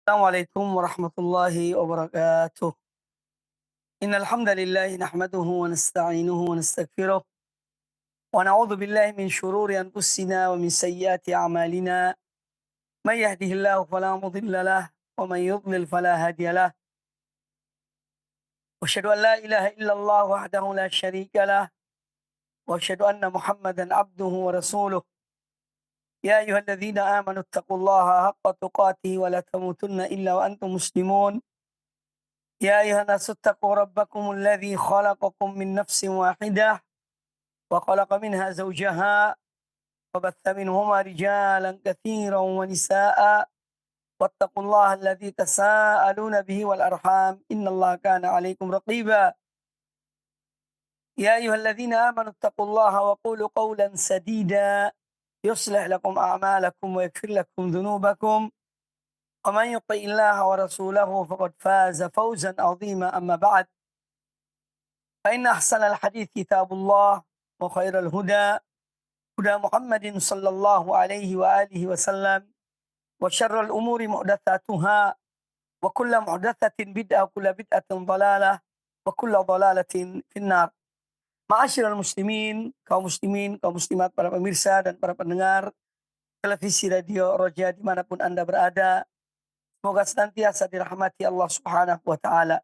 السلام عليكم ورحمة الله وبركاته. إن الحمد لله نحمده ونستعينه ونستغفره ونعوذ بالله من شرور أنفسنا ومن سيئات أعمالنا. من يهده الله فلا مضل له ومن يضلل فلا هادي له. وأشهد أن لا إله إلا الله وحده لا شريك له وأشهد أن محمدا عبده ورسوله. يا أيها الذين آمنوا اتقوا الله حق تقاته ولا تموتن إلا وأنتم مسلمون. يا أيها الناس اتقوا ربكم الذي خلقكم من نفس واحدة وخلق منها زوجها وبث منهما رجالا كثيرا ونساء. واتقوا الله الذي تساءلون به والأرحام إن الله كان عليكم رقيبا. يا أيها الذين آمنوا اتقوا الله وقولوا قولا سديدا يصلح لكم أعمالكم ويغفر لكم ذنوبكم. ومن يطع الله ورسوله فقد فاز فوزا عظيما. أما بعد، فإن أحسن الحديث كتاب الله وخير الهدى هدى محمد صلى الله عليه وآله وسلم وشر الأمور محدثاتها وكل محدثة بدعة وكل بدعة ضلالة وكل ضلالة في النار. Ma'asyiral muslimin, kaum muslimat, para pemirsa dan para pendengar televisi radio Roja dimanapun Anda berada. Semoga senantiasa dirahmati Allah Subhanahu wa Ta'ala.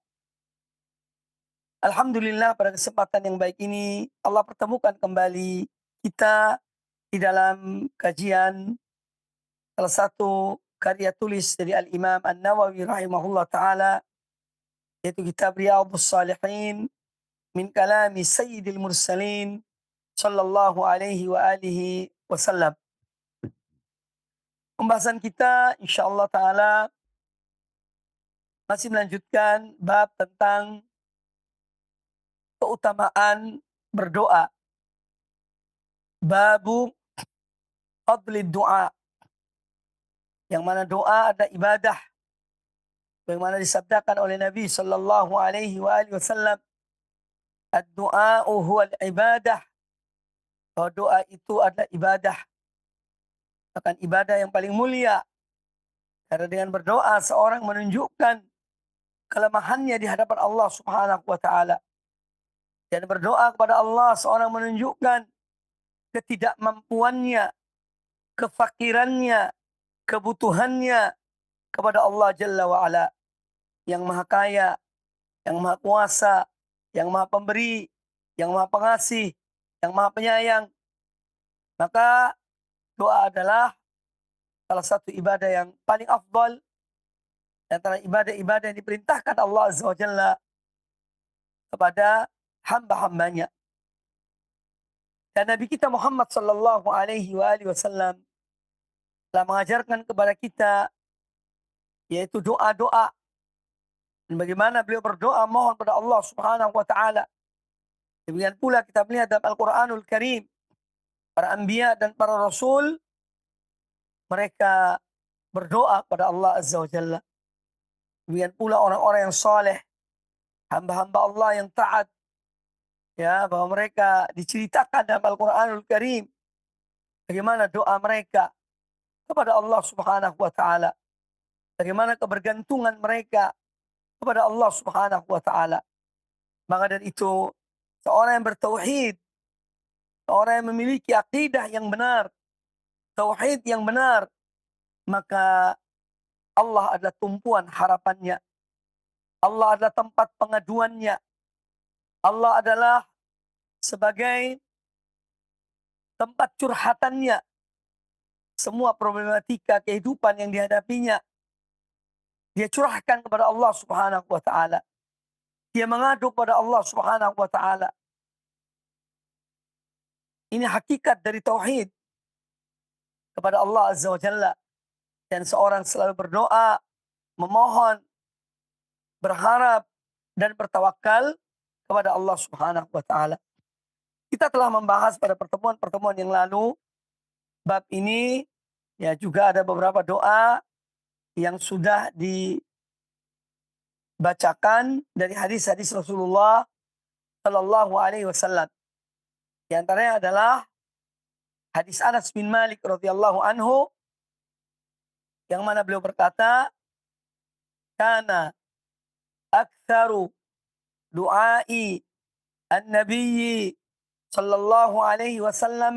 Alhamdulillah, pada kesempatan yang baik ini Allah pertemukan kembali kita di dalam kajian salah satu karya tulis dari Al-Imam An-Nawawi rahimahullah ta'ala, yaitu kitab Riyadhus Salihin min kalami Sayyidil Mursalin sallallahu alaihi wa alihi wasallam. Pembahasan kita insyaallah ta'ala masih melanjutkan bab tentang keutamaan berdoa. Babu fadlid du'a, yang mana doa ada ibadah, yang mana disabdakan oleh Nabi sallallahu alaihi wa alihi wasallam, ad-du'a'u huwal ibadah, bahwa doa itu adalah ibadah, bahkan ibadah yang paling mulia. Karena dengan berdoa seorang menunjukkan kelemahannya di hadapan Allah Subhanahu wa taala. Dan berdoa kepada Allah seorang menunjukkan ketidakmampuannya, kefakirannya, kebutuhannya kepada Allah Jalla wa Ala, yang Maha Kaya, yang Maha Kuasa, yang Maha Pemberi, yang Maha Pengasih, yang Maha Penyayang. Maka doa adalah salah satu ibadah yang paling afdal antara ibadah-ibadah yang diperintahkan Allah Azza wa Jalla kepada hamba-hambanya. Dan Nabi kita Muhammad sallallahu alaihi wa alihi wasallam telah mengajarkan kepada kita yaitu doa-doa, dan bagaimana beliau berdoa mohon pada Allah Subhanahu wa taala. Demikian pula kita melihat dalam Al-Qur'anul Karim, para anbiya dan para rasul mereka berdoa kepada Allah Azza wa Jalla. Demikian pula orang-orang yang saleh, hamba-hamba Allah yang taat, ya, bahwa mereka diceritakan dalam Al-Qur'anul Karim bagaimana doa mereka kepada Allah Subhanahu wa taala, bagaimana kebergantungan mereka kepada Allah Subhanahu wa taala. Maka dari itu, seorang yang bertauhid, seorang yang memiliki akidah yang benar, tauhid yang benar, maka Allah adalah tumpuan harapannya. Allah adalah tempat pengaduannya. Allah adalah sebagai tempat curhatannya. Semua problematika kehidupan yang dihadapinya, dia curahkan kepada Allah Subhanahu wa taala. Dia mengadu kepada Allah Subhanahu wa taala. Ini hakikat dari tauhid kepada Allah Azza wa Jalla. Dan seorang selalu berdoa, memohon, berharap, dan bertawakal kepada Allah Subhanahu wa taala. Kita telah membahas pada pertemuan-pertemuan yang lalu bab ini, ya, juga ada beberapa doa yang sudah dibacakan dari hadis-hadis Rasulullah sallallahu alaihi wasallam. Di antaranya adalah hadis Anas bin Malik radhiyallahu anhu, yang mana beliau berkata, kana aktsaru du'ai an-nabiyyi sallallahu alaihi wasallam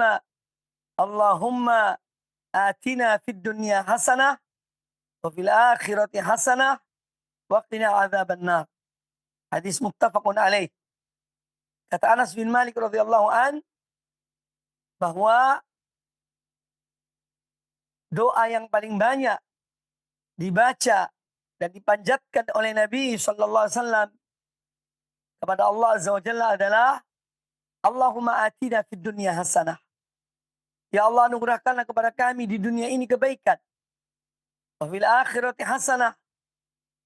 Allahumma atina fid dunya hasanah wa fil akhirati hasanah wa qina adzabannar. Hadis muttafaqun alaih. Kata Anas bin Malik radhiyallahu an bahwa doa yang paling banyak dibaca dan dipanjatkan oleh Nabi sallallahu alaihi wasallam kepada Allah Azza wa Jalla adalah Allahumma atina fid dunya hasanah. Ya Allah, anugerahkanlah kepada kami di dunia ini kebaikan. Wa fil akhirati hasanah.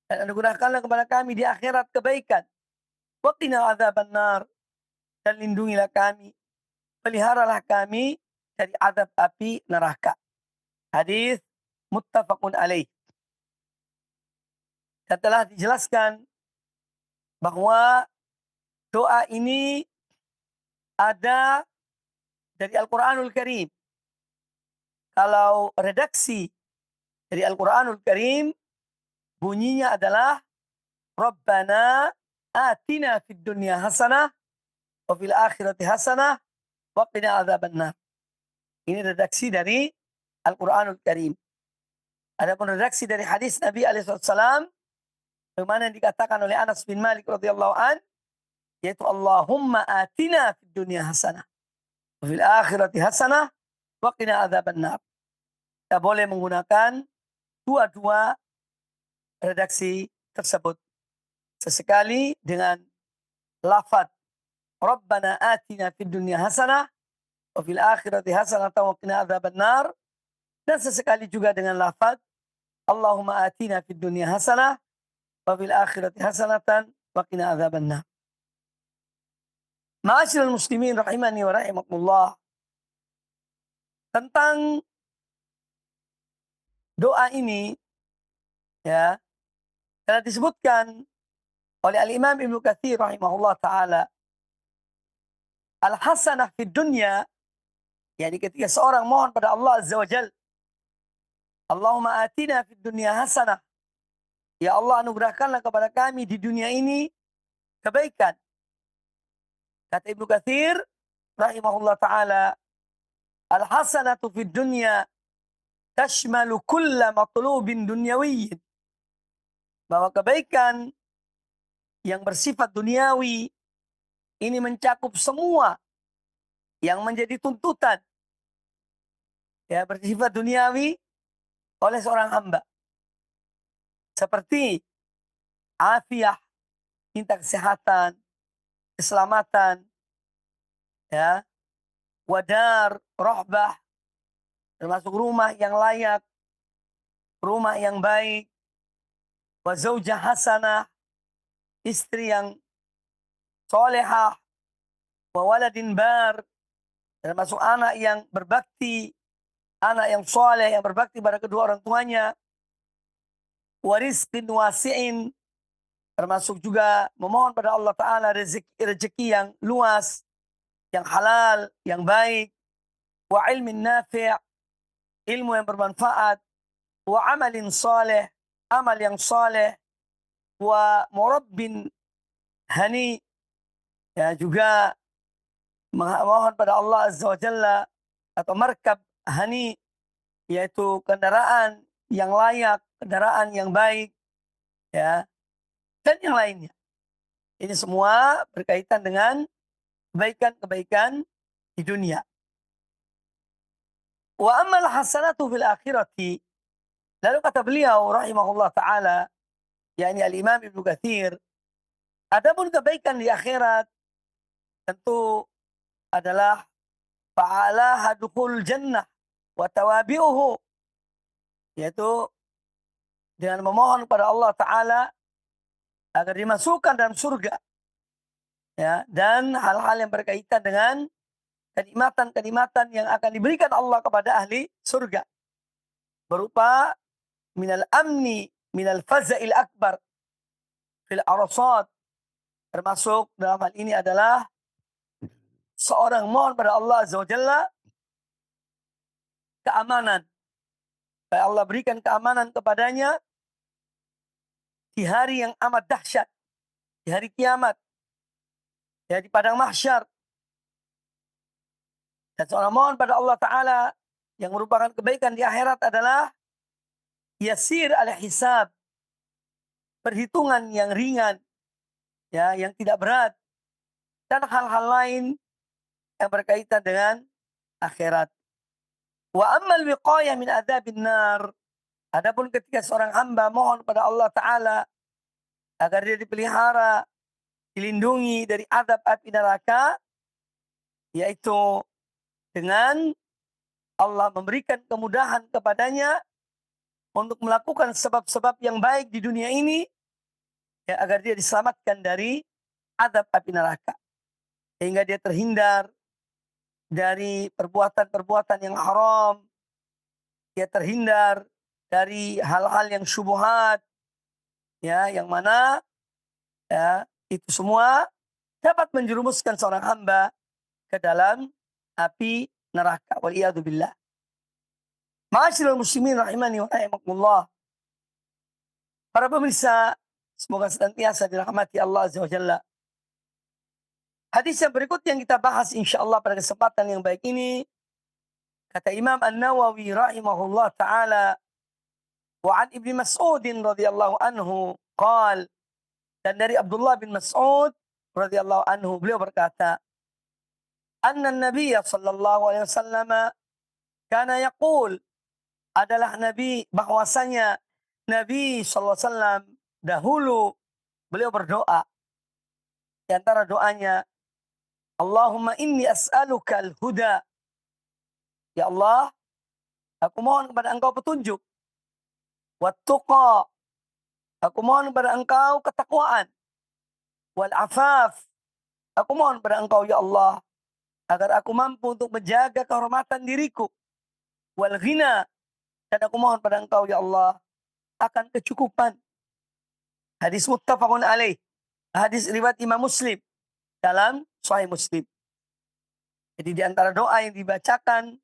Dan anugerahkanlah kepada kami di akhirat kebaikan. Wa qina adzabannar. Dan lindungilah kami, peliharalah kami dari azab api neraka. Hadis muttafaqun alaih. Dan telah dijelaskan bahwa doa ini ada dari Al-Quranul Karim. Kalau redaksi dari Al-Quranul Karim, bunyinya adalah Rabbana atina fid dunya hasanah wa fil akhirati hasanah wa qina adzabannar. Ini redaksi dari Al-Quranul Karim. Adapun redaksi dari hadis Nabi alaihissalam, bagaimana yang dikatakan oleh Anas bin Malik radhiyallahu an, yaitu Allahumma atina fid dunya hasanah wa fil akhirati hasanah wa qina adzabannar. Kita boleh menggunakan dua-dua redaksi tersebut. Sesekali dengan lafaz Rabbana atina fid dunya hasanah wa fil akhirati hasanah wa qina adzabannar, dan sesekali juga dengan lafaz Allahumma atina fid dunya hasanah wa fil akhirati hasanatan wa qina adzabannar. Ma'asyiral muslimin rahimani wa rahimakumullah. Tentang doa ini ya telah disebutkan oleh Al-Imam Ibnu Katsir rahimahullah taala, al-hasanah fid dunya, yakni ketika seorang mohon pada Allah Azza wa Jalla, Allahumma atina fid dunya hasanah, ya Allah anugerahkanlah kepada kami di dunia ini kebaikan. Kata Ibnu Katsir rahimahullah taala, al-hasanatu fid dunya tashmalu kulla matlubin dunyawiyyin, bahwa kebaikan yang bersifat duniawi ini mencakup semua yang menjadi tuntutan ya bersifat duniawi oleh seorang hamba, seperti afiah, minta kesehatan, keselamatan, ya, wadar, rohbah, termasuk rumah yang layak, rumah yang baik, wa zaujah hasanah, istri yang solehah, wa waladin bar, termasuk anak yang berbakti, anak yang soleh yang berbakti pada kedua orang tuanya, wa rizqin wasi'in, termasuk juga memohon pada Allah Ta'ala rezeki yang luas, yang halal, yang baik, wa ilmin nafi', ilmu yang bermanfaat, wa amalin saleh, amal yang saleh, wa murabbin hani, ya juga memohon pada Allah Azza wa Jalla atau markab hani, yaitu kendaraan yang layak, kendaraan yang baik, ya, dan yang lainnya. Ini semua berkaitan dengan kebaikan-kebaikan di dunia. Wa amal hasanatu fil akhirati. Lalu kata beliau rahimahullah taala, yakni al-Imam Ibnu Katsir, adapun kebaikan di akhirat tentu adalah fa'ala hadkhul jannah wa tawabi'uhu, yaitu dengan memohon kepada Allah Ta'ala agar dimasukkan dalam surga, ya, dan hal-hal yang berkaitan dengan kenikmatan-kenikmatan yang akan diberikan Allah kepada ahli surga, berupa minal amni minal faza'il akbar fil arsad, termasuk dalam hal ini adalah seorang mohon pada Allah Azza wa Jalla keamanan, supaya Allah berikan keamanan kepadanya di hari yang amat dahsyat, di hari kiamat, ya di padang mahsyar. Dan seorang mohon pada Allah Ta'ala yang merupakan kebaikan di akhirat adalah yasir al-hisab, perhitungan yang ringan, ya, yang tidak berat, dan hal-hal lain yang berkaitan dengan akhirat. Wa ammal wiqayah min adzabin nar. Adapun ketika seorang hamba mohon pada Allah Ta'ala agar dia dipelihara, dilindungi dari azab api neraka, yaitu dengan Allah memberikan kemudahan kepadanya untuk melakukan sebab-sebab yang baik di dunia ini, ya, agar dia diselamatkan dari azab api neraka. Sehingga dia terhindar dari perbuatan-perbuatan yang haram, dia terhindar dari hal-hal yang syubhat, ya, yang mana, ya, itu semua dapat menjerumuskan seorang hamba ke dalam api neraka. Waliyadzubillah. Ma'asyiral muslimin rahimani wa rahimakumullah. Para pemirsa, semoga senantiasa dirahmati Allah Azza wa Jalla. Hadis yang berikut yang kita bahas insyaallah pada kesempatan yang baik ini, kata Imam An-Nawawi rahimahullah taala, wa an Ibnu Mas'ud radhiyallahu anhu qala, dan dari Abdullah bin Mas'ud radhiyallahu anhu beliau berkata, anna Nabiy sallallahu alaihi wasallam kana yaqul, adalah Nabi, bahwasanya Nabi sallallahu alaihi wasallam dahulu beliau berdoa, di antara doanya, Allahumma inni as'aluka al-huda. Ya Allah, aku mohon kepada Engkau petunjuk. Wat-tuqa, aku mohon kepada Engkau ketakwaan. Wal-afaf, aku mohon kepada Engkau ya Allah agar aku mampu untuk menjaga kehormatan diriku. Wal-ghina, dan aku mohon kepada Engkau ya Allah akan kecukupan. Hadis muttafaqun alaih. Hadis riwayat Imam Muslim dalam Sahih Muslim. Jadi di antara doa yang dibacakan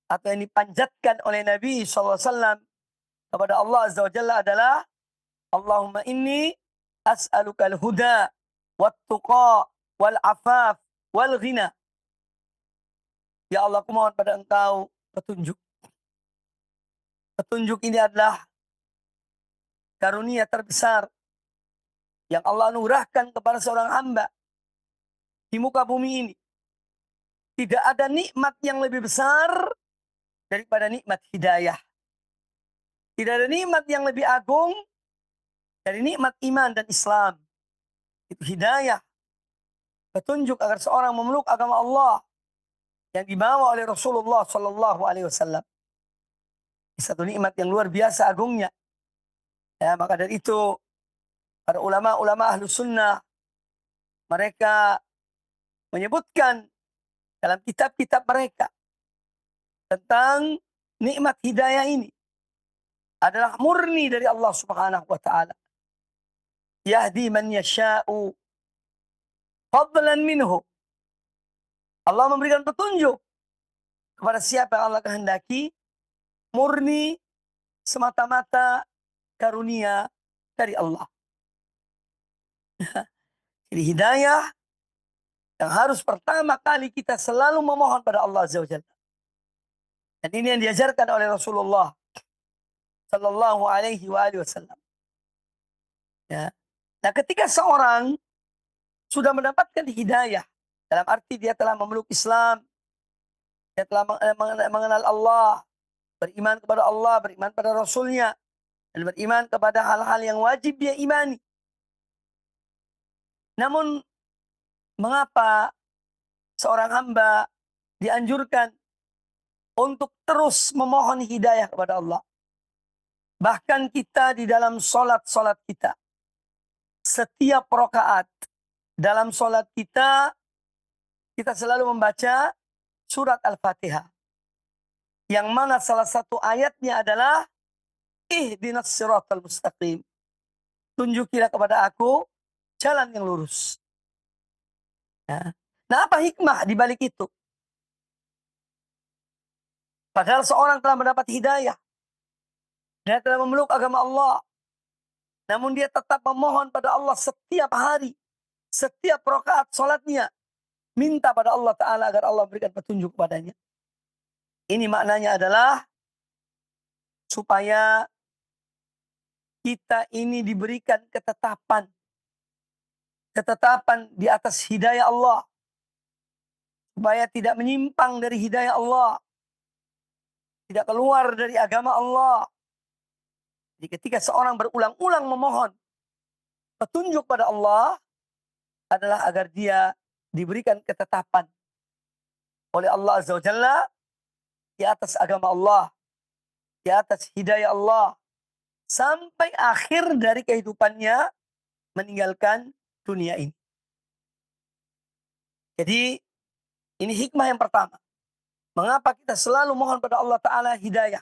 atau yang dipanjatkan oleh Nabi SAW kepada Allah Azza wa Jalla adalah, Allahumma inni as'aluka al-huda wat-tuqa wal-afaf wal-ghina. Ya Allah, aku mohon pada Engkau petunjuk. Petunjuk ini adalah karunia terbesar yang Allah anugerahkan kepada seorang hamba di muka bumi ini. Tidak ada nikmat yang lebih besar daripada nikmat hidayah. Tidak ada nikmat yang lebih agung dari nikmat iman dan Islam. Itu hidayah, petunjuk agar seorang memeluk agama Allah yang dibawa oleh Rasulullah Sallallahu Alaihi Wasallam. Satu nikmat yang luar biasa agungnya. Ya, maka dari itu para ulama-ulama ahlu sunnah mereka menyebutkan dalam kitab-kitab mereka tentang nikmat hidayah ini adalah murni dari Allah Subhanahu wa taala. Yahdi man yasha'u fadlan minhu. Allah memberikan petunjuk kepada siapa yang Allah kehendaki, murni semata-mata karunia dari Allah. Jadi hidayah yang harus pertama kali kita selalu memohon pada Allah Azza wa Jalla. Dan ini yang diajarkan oleh Rasulullah Sallallahu Alaihi Wasallam. Ya. Nah, ketika seorang sudah mendapatkan hidayah, dalam arti dia telah memeluk Islam, dia telah mengenal Allah, beriman kepada Allah, beriman pada Rasulnya, dan beriman kepada hal-hal yang wajib dia imani. Namun, mengapa seorang hamba dianjurkan untuk terus memohon hidayah kepada Allah? Bahkan kita di dalam solat-solat kita, setiap rakaat dalam solat kita, kita selalu membaca surat Al-Fatihah. Yang mana salah satu ayatnya adalah, ihdinas siratal mustaqim. Tunjukilah kepada aku jalan yang lurus. Ya. Nah, apa hikmah di balik itu? Padahal seorang telah mendapat hidayah, dia telah memeluk agama Allah. namun dia tetap memohon pada Allah setiap hari, setiap rakaat salatnya, minta pada Allah Ta'ala agar Allah berikan petunjuk padanya. Ini maknanya adalah supaya kita ini diberikan ketetapan. Ketetapan di atas hidayah Allah. Supaya tidak menyimpang dari hidayah Allah. Tidak keluar dari agama Allah. Jadi ketika seorang berulang-ulang memohon petunjuk pada Allah, adalah agar dia diberikan ketetapan oleh Allah Azza wa Jalla di atas agama Allah, di atas hidayah Allah, sampai akhir dari kehidupannya meninggalkan dunia ini. Jadi ini hikmah yang pertama. Mengapa kita selalu mohon pada Allah Ta'ala hidayah.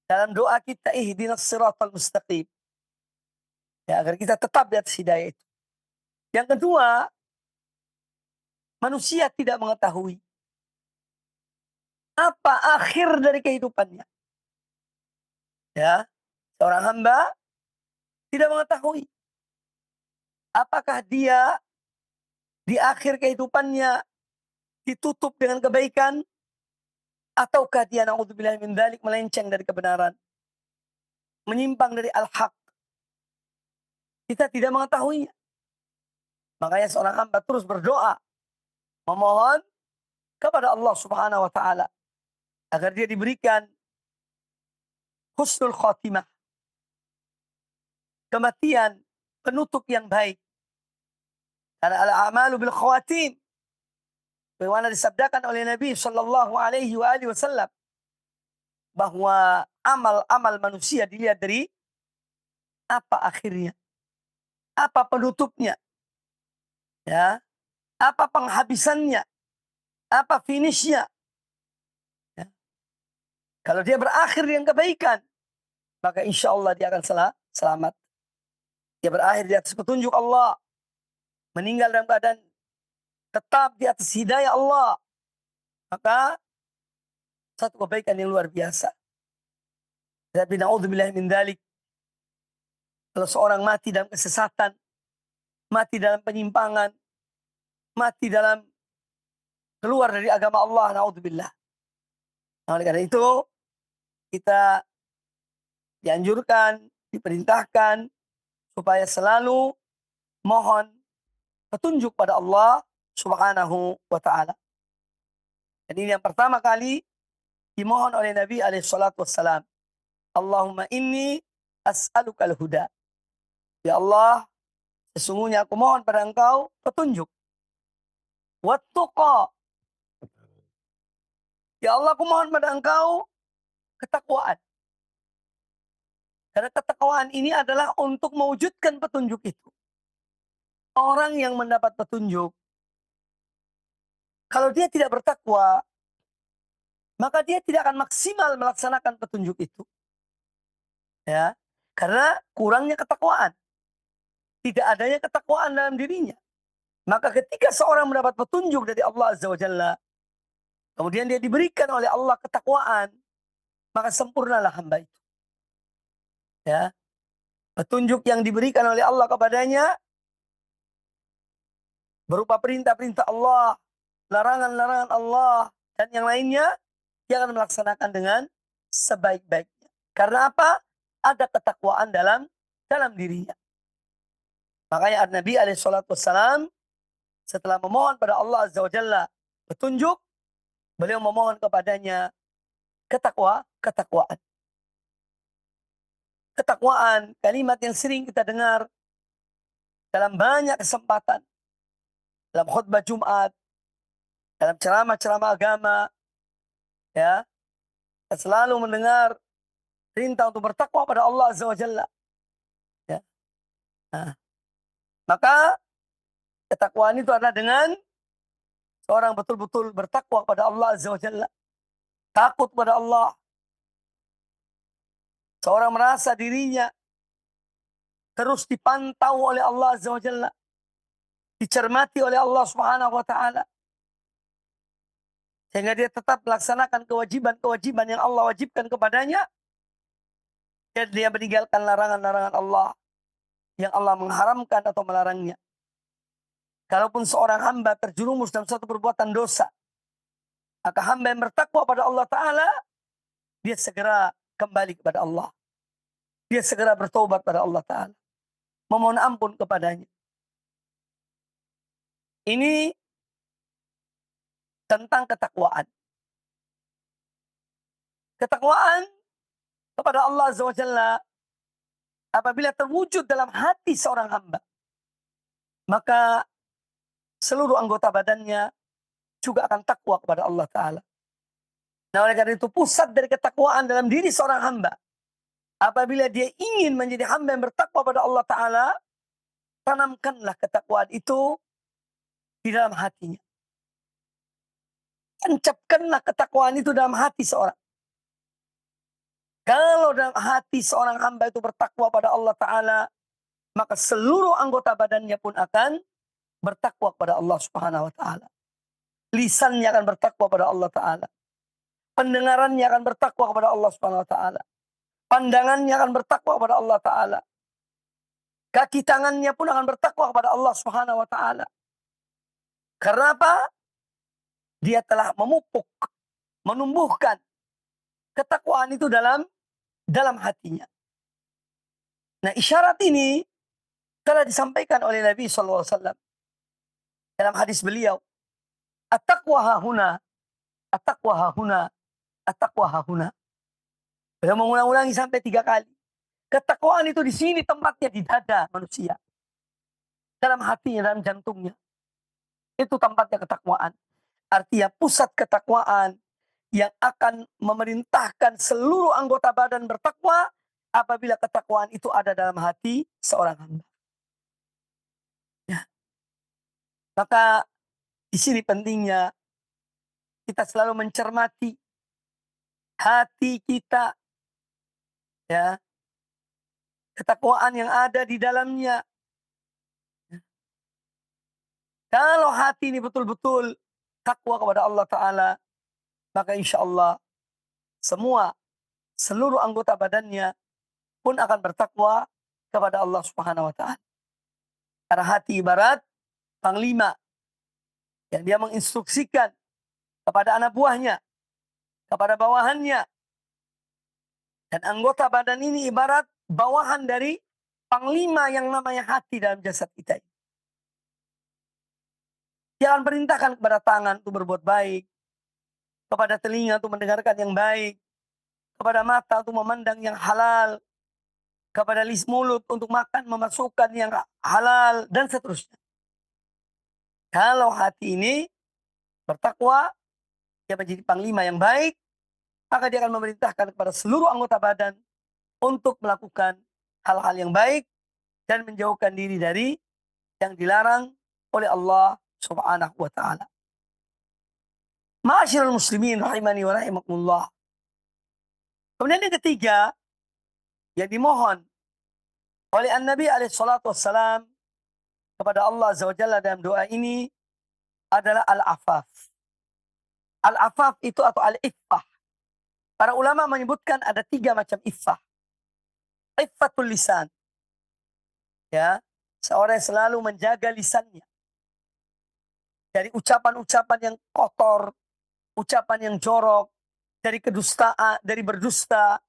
Dalam doa kita, ihdinas siratal mustaqim. Ya, agar kita tetap di atas hidayah itu. Yang kedua, manusia tidak mengetahui apa akhir dari kehidupannya. Ya, seorang hamba tidak mengetahui apakah dia di akhir kehidupannya ditutup dengan kebaikan, ataukah dia na'udzubillah min dzalik melenceng dari kebenaran, menyimpang dari al-haq. Kita tidak mengetahuinya. Makanya seorang hamba terus berdoa, memohon kepada Allah Subhanahu wa taala agar dia diberikan husnul khatimah, kematian, penutup yang baik. Karena al-a'malu bil khawatim. Bagaimana disabdakan oleh Nabi sallallahu alaihi wasallam bahwa amal-amal manusia dilihat dari apa akhirnya, apa penutupnya, ya, apa penghabisannya, apa finishnya. Ya. Kalau dia berakhir dengan kebaikan, maka insya Allah dia akan selamat. Dia berakhir di atas petunjuk Allah, meninggal dalam keadaan tetap di atas hidayah Allah, maka satu kebaikan yang luar biasa. Tapi na'udzubillah min dzalik, kalau seorang mati dalam kesesatan, mati dalam penyimpangan, mati dalam keluar dari agama Allah, na'udzubillah. Nah, oleh karena itu, kita dianjurkan, diperintahkan, supaya selalu mohon petunjuk pada Allah Subhanahu wa ta'ala. Dan ini yang pertama kali dimohon oleh Nabi SAW. Allahumma inni as'alukal huda. Ya Allah, sesungguhnya aku mohon pada engkau petunjuk. Wattuqa. Ya Allah, aku mohon pada engkau ketakwaan. Karena ketakwaan ini adalah untuk mewujudkan petunjuk itu. Orang yang mendapat petunjuk, kalau dia tidak bertakwa, maka dia tidak akan maksimal melaksanakan petunjuk itu. Ya, karena kurangnya ketakwaan. Tidak adanya ketakwaan dalam dirinya. Maka ketika seorang mendapat petunjuk dari Allah Azza wa Jalla, kemudian dia diberikan oleh Allah ketakwaan, maka sempurnalah hamba itu. Ya, petunjuk yang diberikan oleh Allah kepadanya berupa perintah-perintah Allah, larangan-larangan Allah, dan yang lainnya, dia akan melaksanakan dengan sebaik-baiknya. Karena apa? Ada ketakwaan dalam dirinya. Makanya Nabi SAW setelah memohon pada Allah Azza wa Jalla petunjuk, beliau memohon kepadanya ketakwaan. Ketakwaan, kalimat yang sering kita dengar dalam banyak kesempatan. Dalam khutbah Jumat, dalam ceramah-ceramah agama, ya, kita selalu mendengar perintah untuk bertakwa pada Allah Azza wa Jalla. Ya. Nah, maka ketakwaan itu adalah dengan seorang betul-betul bertakwa pada Allah Azza wa Jalla. Takut pada Allah. Seorang merasa dirinya terus dipantau oleh Allah Azza wa Jalla. Dicermati oleh Allah Subhanahu wa ta'ala. Sehingga dia tetap melaksanakan kewajiban-kewajiban yang Allah wajibkan kepadanya. Dan dia meninggalkan larangan-larangan Allah. yang Allah mengharamkan atau melarangnya. Kalaupun seorang hamba terjerumus dalam suatu perbuatan dosa, maka hamba yang bertakwa pada Allah Ta'ala, dia segera kembali kepada Allah. Dia segera bertobat pada Allah Ta'ala. Memohon ampun kepadanya. Ini tentang ketakwaan. Ketakwaan kepada Allah Azza wa Jalla apabila terwujud dalam hati seorang hamba, maka seluruh anggota badannya juga akan takwa kepada Allah Ta'ala. Nah, oleh karena itu pusat dari ketakwaan dalam diri seorang hamba, apabila dia ingin menjadi hamba yang bertakwa pada Allah Ta'ala, tanamkanlah ketakwaan itu di dalam hatinya. Tancapkanlah ketakwaan itu dalam hati seorang. Kalau dalam hati seorang hamba itu bertakwa pada Allah Ta'ala, maka seluruh anggota badannya pun akan bertakwa kepada Allah Subhanahu wa Ta'ala. Lisannya akan bertakwa pada Allah Ta'ala. Pendengarannya akan bertakwa kepada Allah Subhanahu wa Ta'ala. Pandangannya akan bertakwa kepada Allah Ta'ala. Kaki tangannya pun akan bertakwa kepada Allah Subhanahu wa Ta'ala. Karena apa? Dia telah memupuk, menumbuhkan ketakwaan itu dalam hatinya. Nah, isyarat ini telah disampaikan oleh Nabi SAW dalam hadis beliau, at-taqwa hahuna, at-taqwa hahuna, at-taqwa hahuna. Beliau mengulang-ulangi sampai 3 kali. Ketakwaan itu di sini tempatnya, di dada manusia, dalam hatinya, dalam jantungnya. Itu tempatnya ketakwaan. Artinya pusat ketakwaan yang akan memerintahkan seluruh anggota badan bertakwa apabila ketakwaan itu ada dalam hati seorang hamba. Ya. Maka di sini pentingnya kita selalu mencermati hati kita, ya, ketakwaan yang ada di dalamnya. Kalau hati ini betul-betul takwa kepada Allah Ta'ala, maka insya Allah seluruh anggota badannya pun akan bertakwa kepada Allah Subhanahu wa Ta'ala. Karena hati ibarat panglima yang dia menginstruksikan kepada anak buahnya, kepada bawahannya. Dan anggota badan ini ibarat bawahan dari panglima yang namanya hati dalam jasad kita. Jangan perintahkan kepada tangan untuk berbuat baik, kepada telinga untuk mendengarkan yang baik, kepada mata untuk memandang yang halal, kepada mulut untuk makan memasukkan yang halal, dan seterusnya. Kalau hati ini bertakwa, dia menjadi panglima yang baik, maka dia akan memerintahkan kepada seluruh anggota badan untuk melakukan hal-hal yang baik dan menjauhkan diri dari yang dilarang oleh Allah Subhanahu wa Ta'ala. Ma'asyiral muslimin rahimani wa rahimakumullah. Kemudian yang ketiga yang dimohon oleh An-Nabi alaihi salatu wassalam kepada Allah Azza wa Jalla dalam doa ini adalah al-afaf. Al-afaf itu atau al-iffah. Para ulama menyebutkan ada 3 macam iffah. Iffatul lisan. Ya, seorang yang selalu menjaga lisannya dari ucapan-ucapan yang kotor, ucapan yang jorok, dari kedustaan, dari berdusta,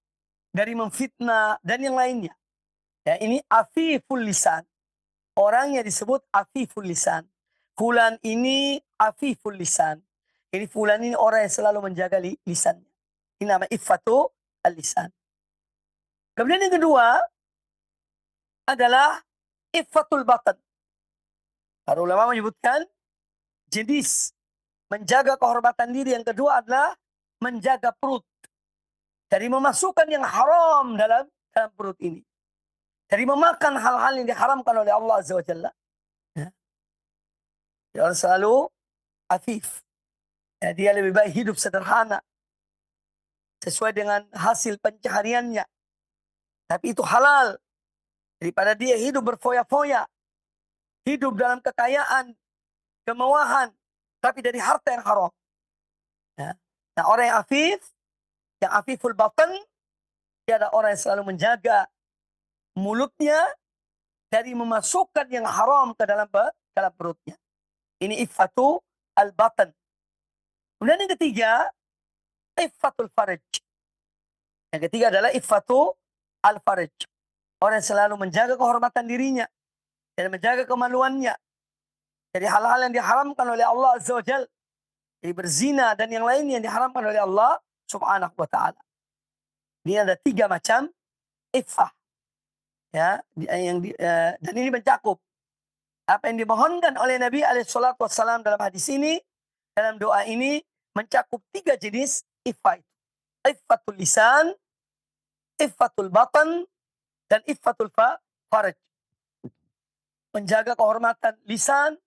dari memfitnah, dan yang lainnya. Ya, ini afiful lisan. Orangnya disebut afiful lisan. Fulan ini afiful lisan. Ini fulan ini orang yang selalu menjaga lisannya. Ini nama iffatu al-lisan. Kemudian yang kedua adalah iffatul batan. Para ulama menyebutkan jenis menjaga kehormatan diri yang kedua adalah menjaga perut dari memasukkan yang haram dalam perut ini, dari memakan hal-hal yang diharamkan oleh Allah Azza wa Jalla. Ya. Dia selalu afif. Ya, dia lebih baik hidup sederhana sesuai dengan hasil pencahariannya, tapi itu halal, daripada dia hidup berfoya-foya, hidup dalam kekayaan, kemewahan, tapi dari harta yang haram. Ya. Nah, orang yang afiful batan, dia adalah orang yang selalu menjaga mulutnya dari memasukkan yang haram ke dalam perutnya. Ini iffatu al-batan. Kemudian yang ketiga, iffatul faraj. Yang ketiga adalah iffatu al-faraj. Orang yang selalu menjaga kehormatan dirinya dan menjaga kemaluannya dari hal-hal yang diharamkan oleh Allah Azza wa Jal, dari berzina dan yang lainnya yang diharamkan oleh Allah Subhanahu wa taala. Ini ada 3 macam iffah. Ya, dan ini mencakup apa yang dimohonkan oleh Nabi alaihi salatu wassalam dalam hadis ini, dalam doa ini mencakup 3 jenis iffah. Iffatul lisan, iffatul batan, dan iffatul faraj. Menjaga kehormatan lisan,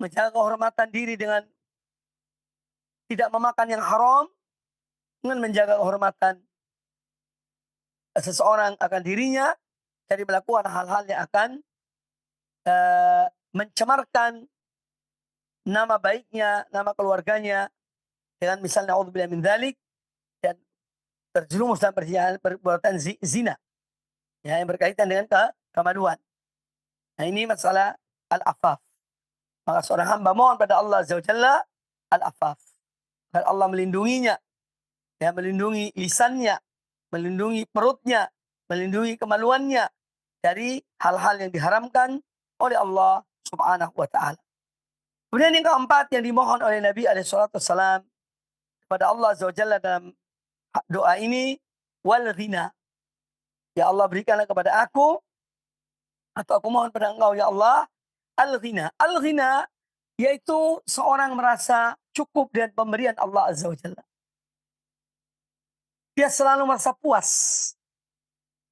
menjaga kehormatan diri dengan tidak memakan yang haram, dengan menjaga kehormatan seseorang akan dirinya dari melakukan hal-hal yang akan mencemarkan nama baiknya, nama keluarganya, dengan misalnya naudzubillah min dzalik, dan terjerumus dalam perbuatan zina, ya, yang berkaitan dengan kemaluan. Nah, ini masalah al-afaf. Maka seorang hamba mohon pada Allah Azza wa Jalla al-afaf. Dan Allah melindunginya, ya, melindungi lisannya, melindungi perutnya, melindungi kemaluannya dari hal-hal yang diharamkan oleh Allah Subhanahu wa taala. Kemudian yang keempat yang dimohon oleh Nabi alaihi salatu wassalam kepada Allah Azza wa Jalla dalam doa ini, wal ghina. Ya Allah, berikanlah kepada aku, atau aku mohon pada Engkau ya Allah, al-ghina. Al-ghina yaitu seorang merasa cukup dengan pemberian Allah Azza wa Jalla. Dia selalu merasa puas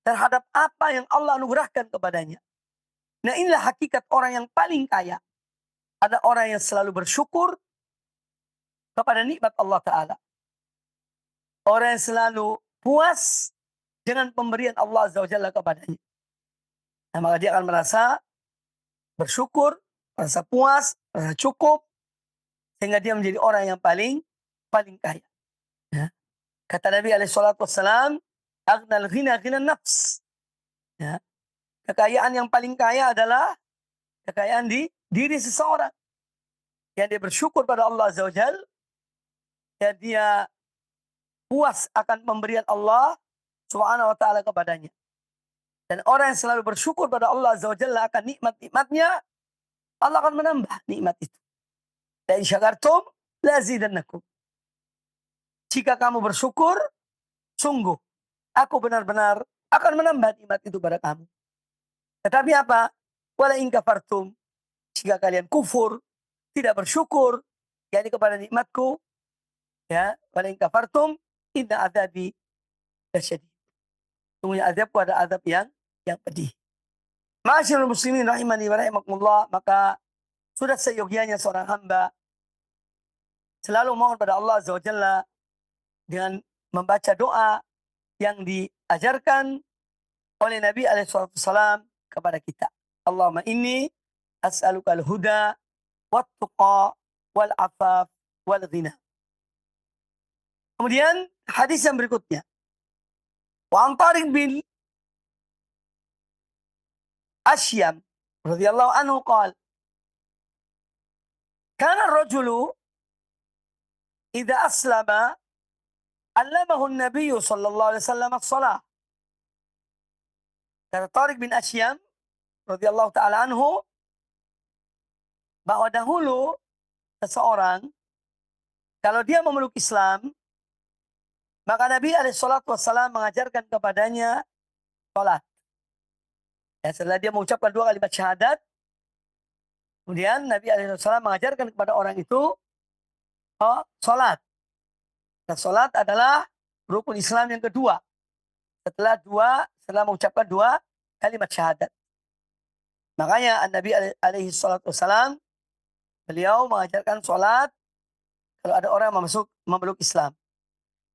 terhadap apa yang Allah anugerahkan kepadanya. Nah, inilah hakikat orang yang paling kaya. Ada orang yang selalu bersyukur kepada nikmat Allah Ta'ala. Orang yang selalu puas dengan pemberian Allah Azza wa Jalla kepadanya. Nah, maka dia akan merasa bersyukur, merasa puas, merasa cukup, sehingga dia menjadi orang yang paling kaya. Ya. Kata Nabi SAW, aghnal ghina ghina nafs. Ya. Kekayaan yang paling kaya adalah kekayaan di diri seseorang. Yang dia bersyukur pada Allah Azza wa Jalla, ya, dia puas akan pemberian Allah Subhanahu wa taala kepadanya. Dan orang yang selalu bersyukur pada Allah Azza wa Jalla akan nikmat-nikmatnya, Allah akan menambah nikmat itu. La in syakartum la azidannakum. Jika kamu bersyukur, sungguh aku benar-benar akan menambah nikmat itu pada kamu. Tetapi apa? Wala in kafartum. Jika kalian kufur, tidak bersyukur, yakni kepada nikmatku, ya, wala in kafartum inna adzabi lasyadid. Sungguhnya azabku ada azab yang pedih. Ma'asyiral muslimin rahimani wa rahimakumullah, maka sudah seyogianya seorang hamba selalu mohon pada Allah Azza wa Jalla dengan membaca doa yang diajarkan oleh Nabi alaihi wasallam kepada kita. Allahumma inni as'aluka al-huda wat tuqa wal afaf wal ghina. Kemudian hadis yang berikutnya. Wa an Tariq bin Ashyam radhiyallahu anhu qala kana ar-rajulu idza aslama allamahu an-nabiy sallallahu alaihi wasallam as-salah. Kata Tariq bin Ashyam radhiyallahu taala anhu, bahwa dahulu seseorang kalau dia memeluk Islam, maka Nabi alaihi salatu wassalam mengajarkan kepadanya salat. Ya, setelah dia mengucapkan 2 kalimat syahadat, kemudian Nabi alaihi wasallam mengajarkan kepada orang itu salat. Dan salat adalah rukun Islam yang kedua. Setelah mengucapkan 2 kalimat syahadat. Makanya Nabi alaihi salatu wassalam, beliau mengajarkan salat kalau ada orang yang memeluk Islam.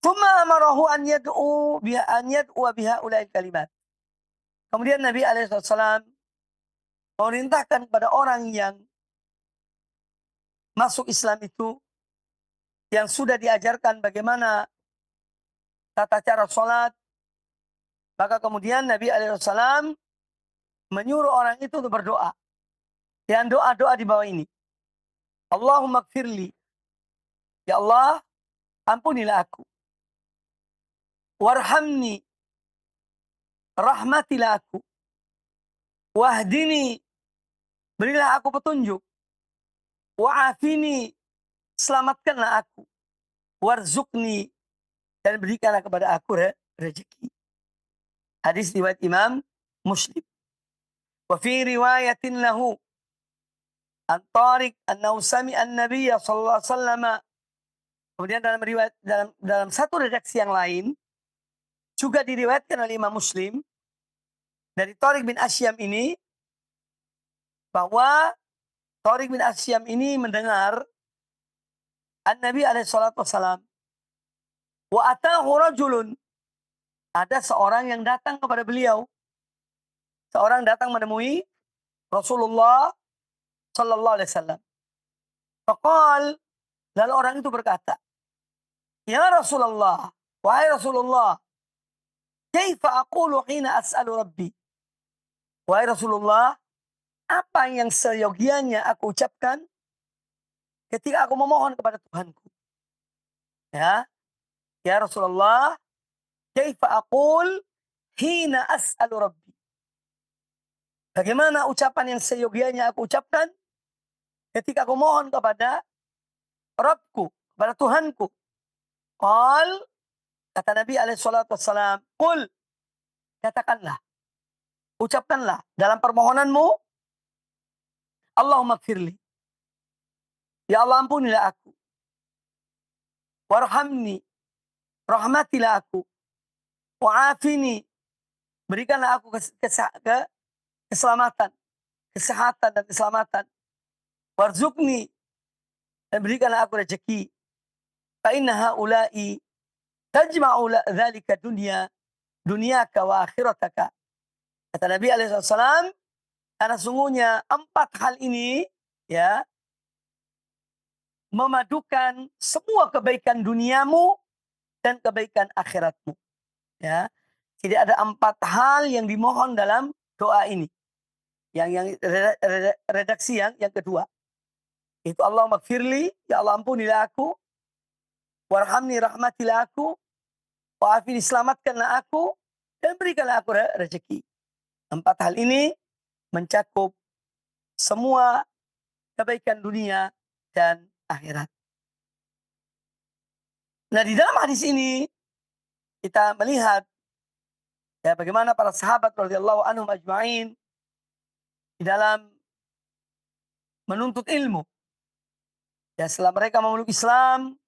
Tsumma amarahu an yad'u biha ulai kalimat. Kemudian Nabi alaihi wasallam memerintahkan kepada orang yang masuk Islam itu, yang sudah diajarkan bagaimana tata cara sholat, maka kemudian Nabi alaihi wasallam menyuruh orang itu untuk berdoa. Dan doa-doa di bawah ini. Allahumma gfirli. Ya Allah, ampunilah aku. Warhamni. Rahmatilah aku. Wahdini. Berilah aku petunjuk. Wa'afini. Selamatkanlah aku. Warzukni. Dan berikanlah kepada aku rezeki. Hadis riwayat Imam Muslim. Wa fi riwayatin lahu an Tariq annahu sami'a an-nabiy sallallahu alaihi wasallam. Kemudian dalam riwayat dalam satu redaksi yang lain juga diriwayatkan oleh Imam Muslim dari Tariq bin Asyam ini bahwa Tariq bin Asyam ini mendengar An-Nabi alaihi salatu wasallam wa atahu rajulun, ada seorang yang datang kepada beliau. Seorang datang menemui Rasulullah sallallahu alaihi wasallam. Faqal, lalu orang itu berkata, "Ya Rasulullah, wahai Rasulullah, kaifa aqulu hina as'alu rabbi?" Wahai Rasulullah, apa yang seyogianya aku ucapkan ketika aku memohon kepada Tuhanku? Ya, ya Rasulullah, kaifa aqul hina as'alu rabbi? Bagaimana ucapan yang seyogianya aku ucapkan ketika aku mohon kepada Rabbku, kepada Tuhanku? Qal, kata Nabi alaihissalam, qul, katakanlah, ucapkanlah dalam permohonanmu, Allahumma gfirli. Ya Allah, ampunilah aku. Warhamni, rahmatilah aku. Wa'afini, berikanlah aku keselamatan, kesehatan dan keselamatan. Warzukni, dan berikanlah aku rezeki. Fa inna haula'i tajma'u dzalika dunyaka wa akhirataka. Kata Nabi alaihi wasallam, karena sungguhnya 4 hal ini ya memadukan semua kebaikan duniamu dan kebaikan akhiratmu. Ya. Jadi ada 4 hal yang dimohon dalam doa ini. Yang redaksi yang kedua. Itu Allahumma gfirli, ya Allah ampunilah aku. Warhamni, rahmatilah aku. Wa'afini, selamatkanlah aku. Dan berikanlah aku rezeki. 4 hal ini mencakup semua kebaikan dunia dan akhirat. Nah, di dalam hadis ini kita melihat ya bagaimana para sahabat radhiyallahu anhum ajma'in di dalam menuntut ilmu. Ya, setelah mereka memeluk Islam,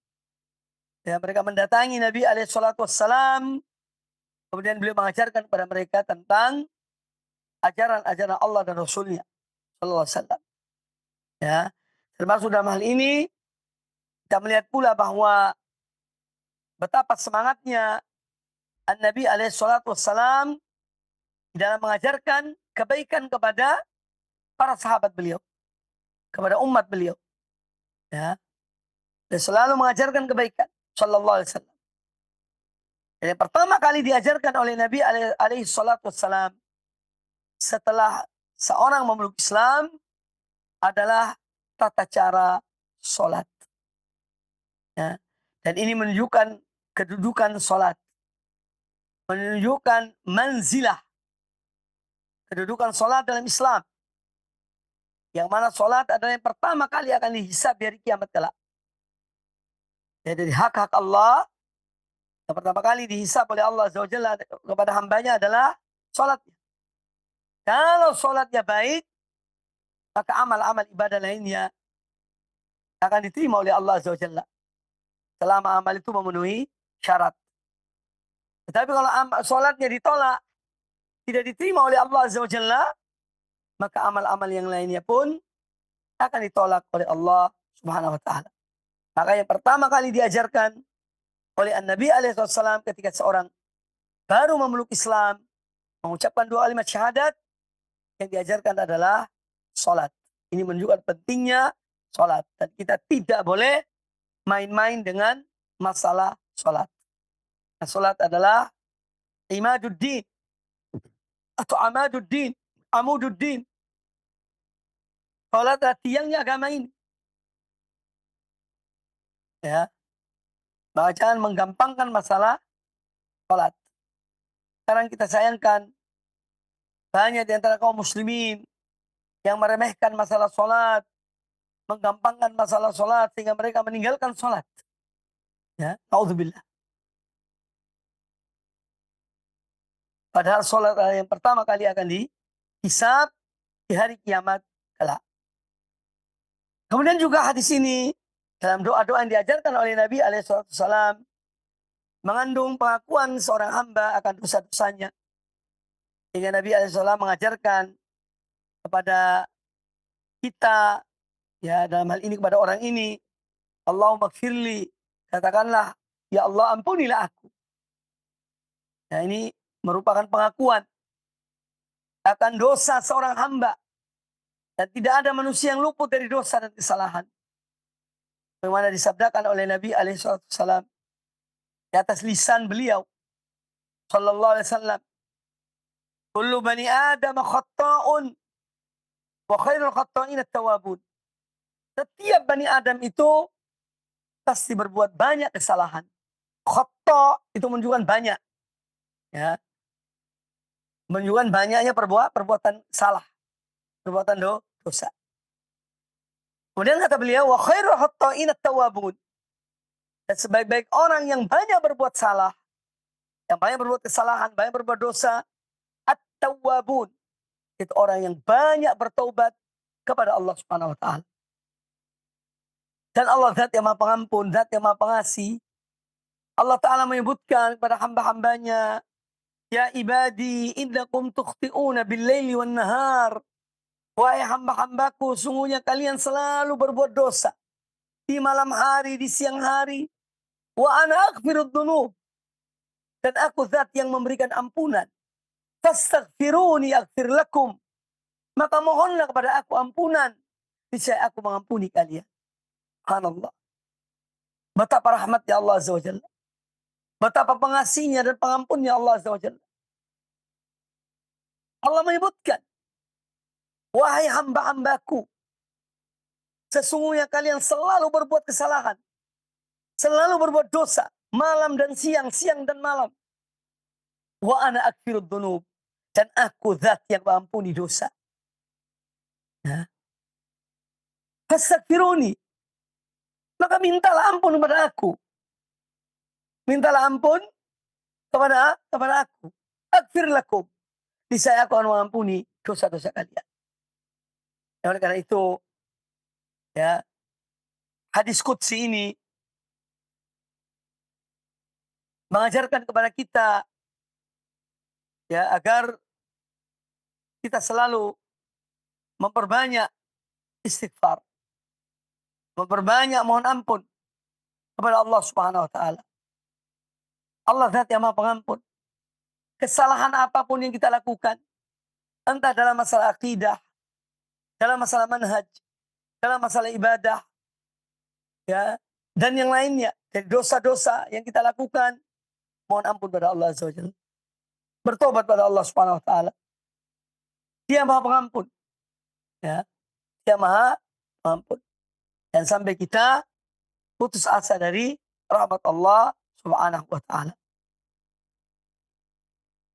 ya mereka mendatangi Nabi alaihi salatu wassalam, kemudian beliau mengajarkan kepada mereka tentang ajaran-ajaran Allah dan Rasulnya sallallahu alaihi wasallam. Ya, termasuk dalam hal ini kita melihat pula bahwa betapa semangatnya An-Nabi alaihi salatu wassalam dalam mengajarkan kebaikan kepada para sahabat beliau, kepada umat beliau. Ya. Dan selalu mengajarkan kebaikan sallallahu alaihi wasallam. Yang pertama kali diajarkan oleh Nabi alaihi salatu wassalam setelah seorang memeluk Islam adalah tata cara sholat. Ya. Dan ini menunjukkan kedudukan sholat. Menunjukkan manzilah. Kedudukan sholat dalam Islam. Yang mana sholat adalah yang pertama kali akan dihisab dari kiamat kelak. Ya, dari hak-hak Allah, yang pertama kali dihisab oleh Allah Azza wa Jalla kepada hambanya adalah sholatnya. Kalau sholatnya baik, maka amal-amal ibadah lainnya akan diterima oleh Allah Azza wa Jalla. Selama amal itu memenuhi syarat. Tetapi kalau sholatnya ditolak, tidak diterima oleh Allah Azza wa Jalla, maka amal-amal yang lainnya pun akan ditolak oleh Allah Subhanahu wa ta'ala. Maka yang pertama kali diajarkan oleh An-Nabi alaihissalam ketika seorang baru memeluk Islam, mengucapkan 2 kalimat syahadat, yang diajarkan adalah sholat. Ini menunjukkan pentingnya sholat. Dan kita tidak boleh main-main dengan masalah sholat. Nah, sholat adalah imaduddin atau amaduddin. amududdin. Salat adalah tiangnya agama ini. Ya, maka jangan menggampangkan masalah salat. Sekarang kita sayangkan banyak di antara kaum muslimin yang meremehkan masalah salat, menggampangkan masalah salat sehingga mereka meninggalkan salat. Ya, naudzubillah. Padahal salat adalah yang pertama kali akan dihisab di hari kiamat kelak. Kemudian juga hadis ini dalam doa-doa yang diajarkan oleh Nabi alaihissalam mengandung pengakuan seorang hamba akan dosa-dosanya. Hingga Nabi alaihissalam mengajarkan kepada kita, ya dalam hal ini kepada orang ini, Allahumma gfirli, katakanlah, ya Allah ampunilah aku. Nah ini merupakan pengakuan akan dosa seorang hamba. Dan tidak ada manusia yang luput dari dosa dan kesalahan. Bagaimana disabdakan oleh Nabi alaihissalam di atas lisan beliau sallallahu alaihi wasallam, kullu bani adam khatta'un wa khairul khatta'in at-tawwabun. Setiap bani Adam itu pasti berbuat banyak kesalahan. Khata itu menunjukkan banyak, ya, menunjukkan banyaknya perbuatan salah, perbuatan dosa. Kemudian kata beliau, wa khairul khatta'in at-tawwabun. Dan sebaik-baik orang yang banyak berbuat salah, yang banyak berbuat kesalahan, banyak berbuat dosa, at-tawwabun. Itu orang yang banyak bertaubat kepada Allah Subhanahu wa taala. Dan Allah zat yang maha pengampun, zat yang maha pengasih. Allah Ta'ala menyebutkan kepada hamba-hambanya, ya ibadi innakum tukhti'una bil-laili wan nahar. Wahai hamba-hambaku, sungguhnya kalian selalu berbuat dosa. Di malam hari, di siang hari. Wa ana aghfirud dzunub. Dan aku zat yang memberikan ampunan. Fastaghfiruni aghfir lakum. Maka mohonlah kepada aku ampunan. Niscaya aku mengampuni kalian. Subhanallah. Betapa rahmatnya Allah Azza wa Jalla. Betapa pengasihnya dan pengampunnya Allah Azza wa Jalla. Allah menyebutkan, wahai hamba-hambaku, sesungguhnya kalian selalu berbuat kesalahan. Selalu berbuat dosa. Malam dan siang, siang dan malam. Wa ana aghfirud dzunub. Dan aku zat yang mengampuni dosa. Ya. Fastaghfiruni. Maka mintalah ampun kepada aku. Mintalah ampun kepada aku. Aghfir lakum. Niscaya aku akan mengampuni dosa-dosa kalian. Oleh karena itu, ya, hadis qudsi ini mengajarkan kepada kita, ya, agar kita selalu memperbanyak istighfar, memperbanyak mohon ampun kepada Allah Subhanahu wa taala. Allah zat yang maha pengampun. Kesalahan apapun yang kita lakukan, entah dalam masalah akidah, dalam masalah manhaj, dalam masalah ibadah, ya, dan yang lainnya, dari dosa-dosa yang kita lakukan, mohon ampun pada Allah Azza wa Jalla. Bertobat pada Allah Subhanahu wa taala. Dia maha pengampun. Ya, dia maha pengampun. Dan sampai kita putus asa dari rahmat Allah Subhanahu wa taala.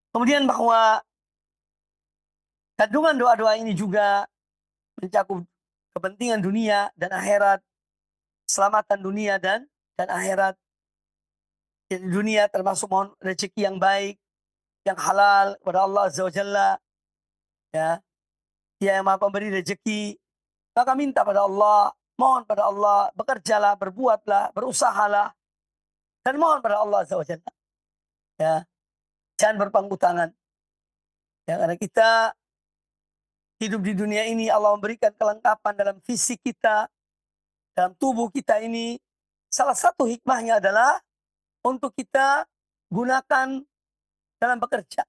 Kemudian bahwa kandungan doa-doa ini juga mencakup kepentingan dunia dan akhirat, keselamatan dunia dan akhirat. Di dunia termasuk mohon rezeki yang baik, yang halal kepada Allah Azza wa Jalla. Ya, dia yang maha pemberi rezeki. Maka minta pada Allah, mohon pada Allah, bekerjalah, berbuatlah, berusahalah, dan mohon pada Allah Azza wa Jalla. Ya, jangan berpangku tangan. Ya, karena kita hidup di dunia ini, Allah memberikan kelengkapan dalam fisik kita, dalam tubuh kita ini. Salah satu hikmahnya adalah untuk kita gunakan dalam bekerja.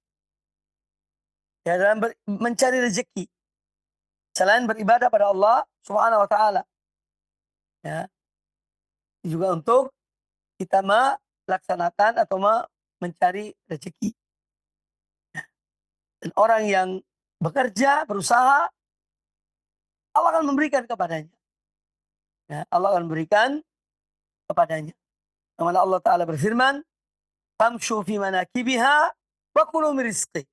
Ya, dalam mencari rezeki. Selain beribadah pada Allah Subhanahu wa taala. Ya. Juga untuk kita melaksanakan atau mencari rezeki. Dan orang yang bekerja, berusaha, Allah akan memberikan kepadanya. Ya, Allah akan memberikan kepadanya. Karena Allah Ta'ala berfirman, "Famshu fi manakibiha wa kulu min rizqih."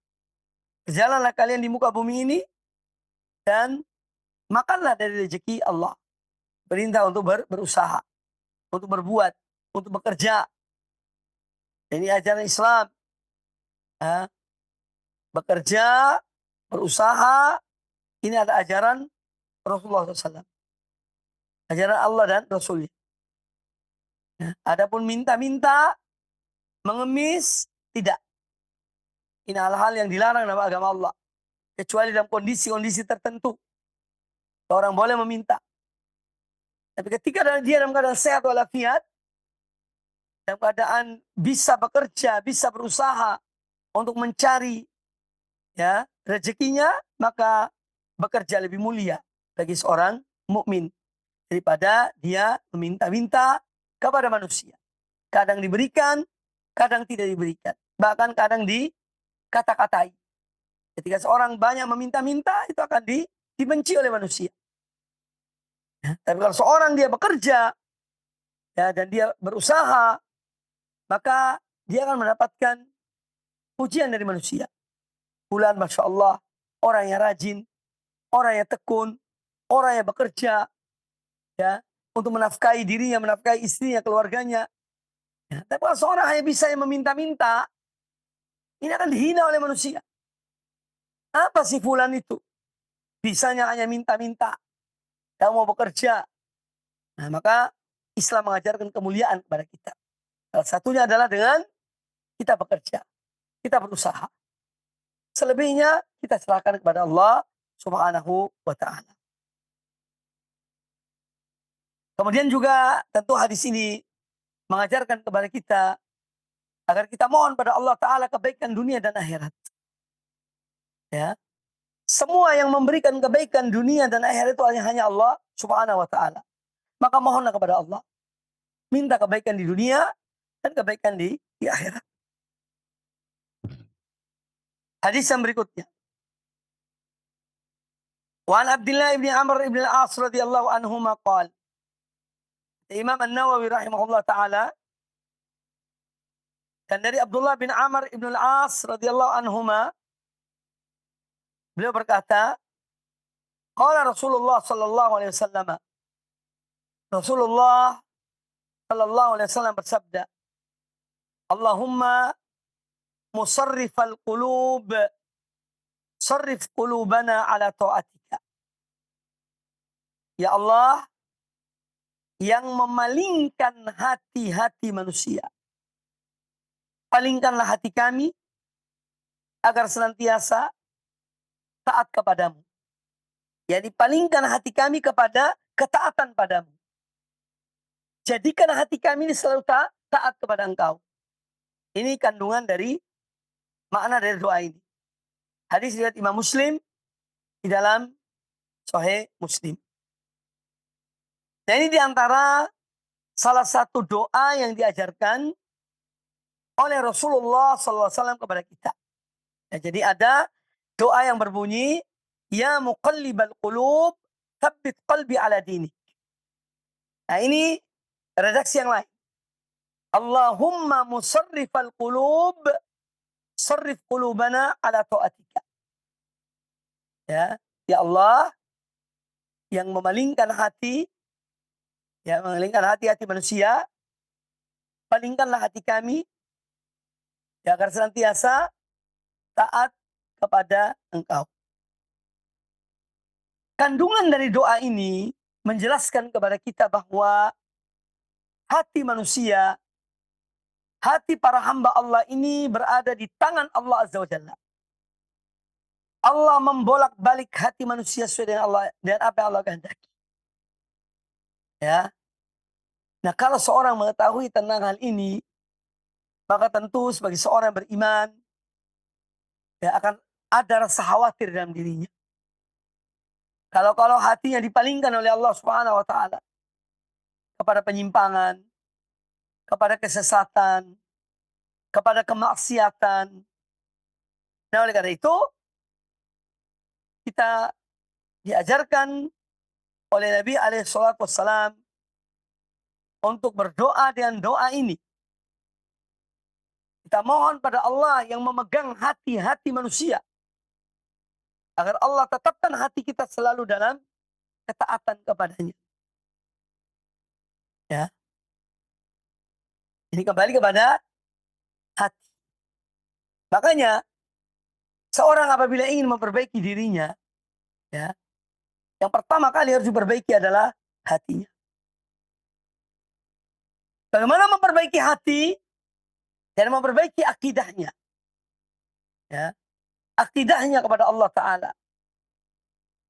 Berjalanlah kalian di muka bumi ini dan makanlah dari rezeki Allah. Perintah untuk berusaha, untuk berbuat, untuk bekerja. Ini ajaran Islam. Ya, bekerja, berusaha, ini ada ajaran Rasulullah SAW. Ajaran Allah dan Rasulnya. Ya, adapun minta-minta, mengemis, tidak. Ini hal-hal yang dilarang dalam agama Allah. Kecuali dalam kondisi-kondisi tertentu. Orang boleh meminta. Tapi ketika dia dalam keadaan sehat walafiat, dalam keadaan bisa bekerja, bisa berusaha untuk mencari ya rezekinya, maka bekerja lebih mulia bagi seorang mukmin daripada dia meminta-minta kepada manusia. Kadang diberikan, kadang tidak diberikan. Bahkan kadang dikata-katai. Ketika seorang banyak meminta-minta, itu akan dibenci oleh manusia. Ya, tapi kalau seorang dia bekerja ya, dan dia berusaha, maka dia akan mendapatkan pujian dari manusia. Fulan, Masya Allah, orang yang rajin, orang yang tekun, orang yang bekerja, ya, untuk menafkahi dirinya, menafkahi istrinya, keluarganya. Ya, tapi kalau seorang hanya bisa yang meminta-minta, ini akan dihina oleh manusia. Apa sih fulan itu? Bisanya hanya minta-minta, tak mau bekerja. Nah, maka Islam mengajarkan kemuliaan kepada kita. Salah satunya adalah dengan kita bekerja, kita berusaha. Selebihnya kita serahkan kepada Allah Subhanahu wa Ta'ala. Kemudian juga tentu hadis ini mengajarkan kepada kita agar kita mohon pada Allah Ta'ala kebaikan dunia dan akhirat. Ya. Semua yang memberikan kebaikan dunia dan akhirat itu hanya Allah Subhanahu wa Ta'ala. Maka mohonlah kepada Allah. Minta kebaikan di dunia dan kebaikan di akhirat. Hadis yang berikutnya. Wa an Abdullah ibn Amr ibn al-As radhiyallahu anhuma qala. Imam An-Nawawi rahimahullah taala dan dari Abdullah bin Amr ibn al-As radhiyallahu anhuma beliau berkata, qala Rasulullah sallallahu alaihi wasallam. Rasulullah sallallahu alaihi wasallam bersabda, Allahumma musarrifal qulub, sarrif qulubana ala ta'atika. Ya Allah, yang memalingkan hati-hati manusia, palingkanlah hati kami agar senantiasa taat kepadamu. Yani palingkan hati kami kepada ketaatan padamu. Jadikan hati kami ini selalu taat kepada engkau. Ini kandungan dari makna dari doa ini. Hadis riwayat Imam Muslim di dalam Sahih Muslim. Nah, ini diantara salah satu doa yang diajarkan oleh Rasulullah SAW kepada kita. Ya, jadi ada doa yang berbunyi, Ya muqallibal qulub, tsabbit qalbi ala dinik. Nah, ini redaksi yang lain. Allahumma musarrifal qulub, sarrif qulubana ala ta'atika. Ya Allah, yang memalingkan hati, ya memalingkan hati-hati manusia, palingkanlah hati kami, ya agar senantiasa taat kepada engkau. Kandungan dari doa ini menjelaskan kepada kita bahwa hati manusia, hati para hamba Allah ini berada di tangan Allah Azza wa Jalla. Allah membolak-balik hati manusia sesuai dengan Allah dan apa yang Allah kehendaki. Ya. Nah, kalau seorang mengetahui tentang hal ini, maka tentu sebagai seorang yang beriman, ya akan ada rasa khawatir dalam dirinya. Kalau hatinya dipalingkan oleh Allah Subhanahu wa Ta'ala kepada penyimpangan, kepada kesesatan, kepada kemaksiatan. Nah, oleh karena itu, kita diajarkan oleh Nabi SAW untuk berdoa dengan doa ini. Kita mohon pada Allah yang memegang hati-hati manusia, agar Allah tetapkan hati kita selalu dalam ketaatan kepadanya. Ya. Ini kembali kepada hati. Makanya seorang apabila ingin memperbaiki dirinya, ya, yang pertama kali harus diperbaiki adalah hatinya. Bagaimana memperbaiki hati? Dan memperbaiki akidahnya. Ya. Akidahnya kepada Allah Ta'ala.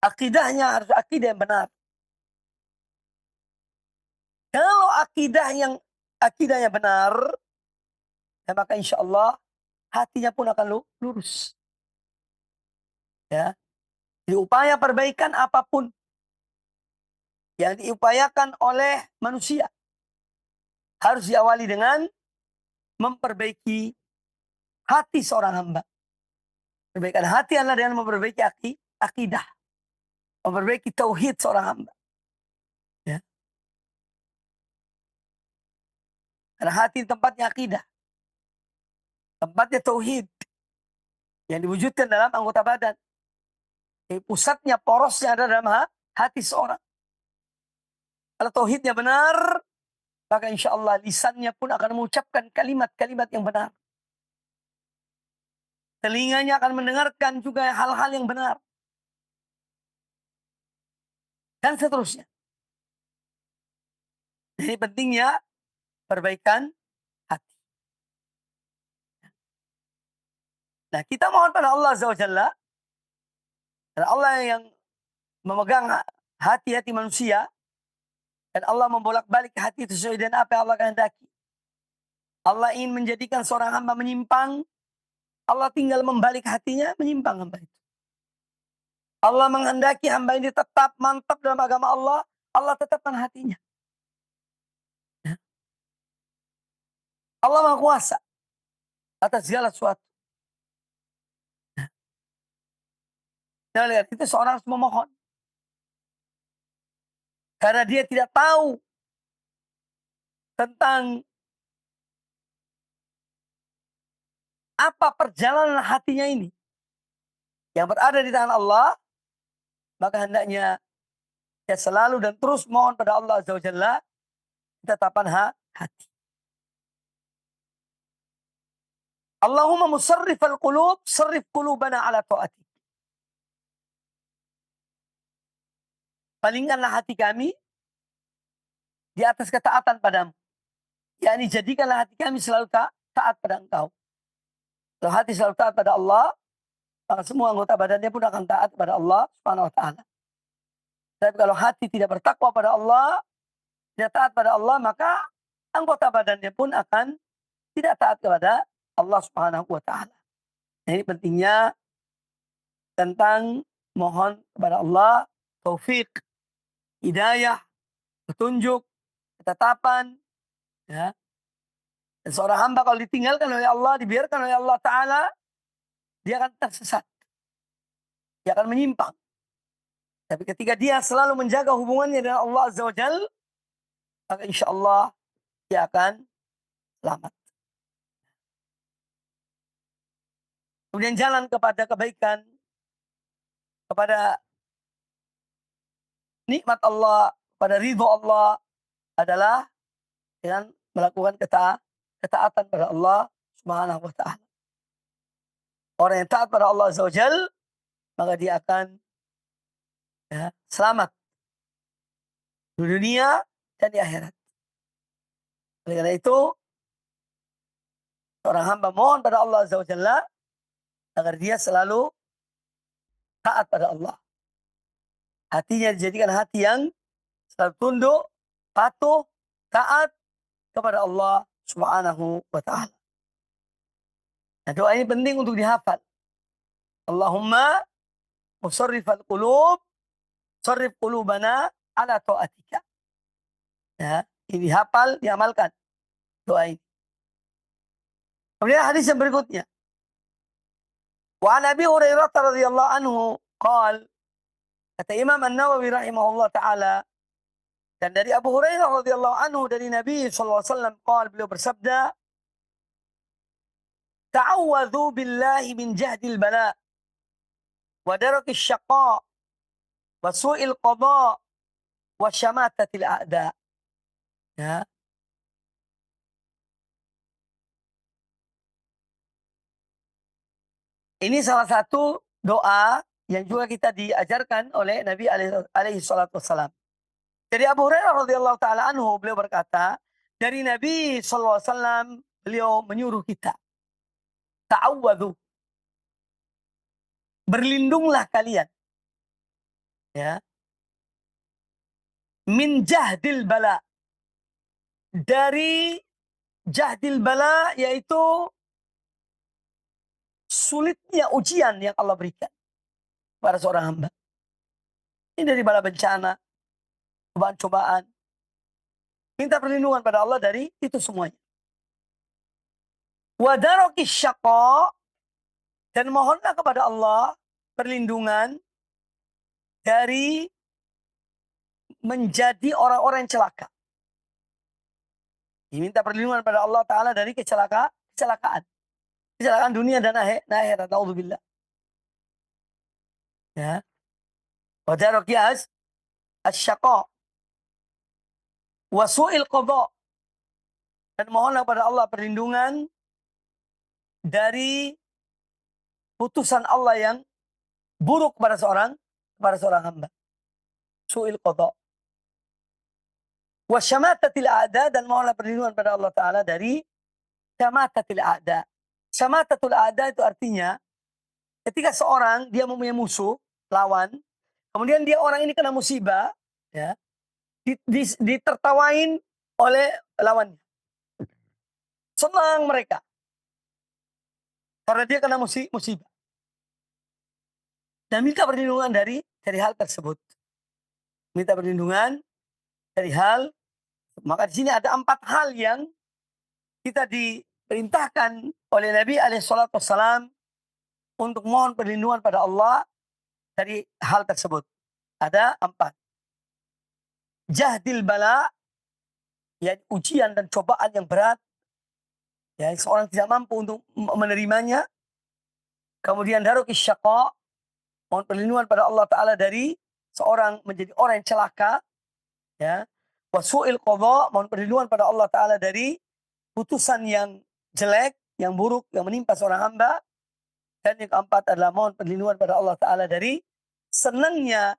Akidahnya harus akidah yang benar. Kalau akidahnya benar, ya maka insya Allah hatinya pun akan lurus. Ya. Jadi upaya perbaikan apapun yang diupayakan oleh manusia harus diawali dengan memperbaiki hati seorang hamba. Perbaikan hati adalah dengan memperbaiki akidah. Memperbaiki tauhid seorang hamba. Ya. Karena hati tempatnya akidah. Tempatnya tauhid. Yang diwujudkan dalam anggota badan. Jadi pusatnya, porosnya ada dalam hati seorang. Kalau tauhidnya benar, maka insya Allah lisannya pun akan mengucapkan kalimat-kalimat yang benar. Telinganya akan mendengarkan juga hal-hal yang benar. Dan seterusnya. Jadi pentingnya perbaikan hati. Nah, kita mohon pada Allah Azza wa Jalla, dan Allah yang memegang hati-hati manusia, dan Allah membolak-balik hati itu sesuai dengan apa yang Allah kehendaki. Allah ingin menjadikan seorang hamba menyimpang, Allah tinggal membalik hatinya, menyimpang hamba itu. Allah menghendaki hamba ini tetap mantap dalam agama Allah, Allah tetapkan hatinya. Ya. Allah Maha Kuasa atas segala sesuatu. Nah, lihat, itu seorang harus memohon. Karena dia tidak tahu tentang apa perjalanan hatinya ini yang berada di tangan Allah, maka hendaknya ya selalu dan terus mohon pada Allah Azza wa Jalla ketetapan hati. Allahumma musarrifal qulub, sarrif qulubana ala ta'atik. Palingkanlah hati kami di atas ketaatan padamu. yakni jadikanlah hati kami selalu taat pada Engkau. Kalau hati selalu taat pada Allah, maka semua anggota badannya pun akan taat pada Allah Subhanahu wa taala. Tapi kalau hati tidak bertakwa pada Allah, tidak taat pada Allah, maka anggota badannya pun akan tidak taat kepada Allah Subhanahu wa taala. Ini pentingnya tentang mohon kepada Allah taufik, hidayah, petunjuk, ketetapan, ya. Dan seorang hamba kalau ditinggalkan oleh Allah, dibiarkan oleh Allah Ta'ala, dia akan tersesat. Dia akan menyimpang. Tapi ketika dia selalu menjaga hubungannya dengan Allah Azza wa Jal, maka insya Allah dia akan selamat. Kemudian jalan kepada kebaikan, kepada nikmat Allah, pada ridho Allah adalah dengan melakukan ketaatan pada Allah Subhanahu wa taala. Orang yang taat pada Allah Azza wa Jal, maka dia akan selamat di dunia dan di akhirat. Oleh karena itu, seorang hamba mohon pada Allah Azza wa Jalla agar dia selalu taat pada Allah. Hatinya dijadikan hati yang selalu tunduk, patuh, taat kepada Allah Subhanahu wa ta'ala. Nah, doa ini penting untuk dihafal. Allahumma musarrifal qulub, sarrif qulubana ala ta'atika. Ya, ini dihafal, diamalkan doa ini. Kemudian hadis yang berikutnya. Wa an Abi Hurairah radhiyallahu anhu Qal, kata Imam An-Nawawi rahimahullah taala, dan dari Abu Hurairah radhiyallahu anhu dari Nabi sallallahu alaihi wasallam, qal, beliau bersabda, ta'awwadhu billahi min jahdil bala wa darakis syaqa wa su'il qada wa syamatatil a'da. Ya. Ini salah satu doa yang juga kita diajarkan oleh Nabi alaihi salatu wassalam. Dari Abu Hurairah radhiyallahu taala anhu, beliau berkata, dari Nabi sallallahu alaihi wasallam, beliau menyuruh kita, ta'awwadhu, berlindunglah kalian, ya, min jahdil bala, dari jahdil bala, yaitu sulitnya ujian yang Allah berikan pada seorang hamba. Ini dari bala bencana, cobaan-cobaan. Minta perlindungan pada Allah dari itu semuanya. Wa darakis syaqa, dan mohonlah kepada Allah perlindungan dari menjadi orang-orang yang celaka. Diminta perlindungan pada Allah Ta'ala dari kecelakaan. Kecelakaan dunia dan akhirat. Naudzubillah. Ya. Wa darakis asyaqa wa su'il qada, dan mohonlah kepada Allah perlindungan dari putusan Allah yang buruk kepada seorang hamba. Su'il qada. Wa syamatatil a'da, dan mohonlah perlindungan pada Allah Ta'ala dari syamatatil a'da. Syamatatul a'da itu artinya ketika seorang dia mempunyai musuh, lawan, kemudian dia orang ini kena musibah, ya, ditertawain oleh lawannya. Senang mereka karena dia kena musibah. Dan minta perlindungan dari hal tersebut. Minta perlindungan dari hal, maka di sini ada 4 hal yang kita diperintahkan oleh Nabi alaihissalam untuk mohon perlindungan pada Allah dari hal tersebut. Ada 4. Jahdil bala, ya, ujian dan cobaan yang berat, ya, seorang tidak mampu untuk menerimanya. Kemudian darakis syaqa, mohon perlindungan pada Allah Ta'ala dari seorang menjadi orang yang celaka, ya. Wa su'il qada, mohon perlindungan pada Allah Ta'ala dari putusan yang jelek, yang buruk, yang menimpa seorang hamba. Dan yang keempat adalah mohon perlindungan pada Allah Ta'ala dari senangnya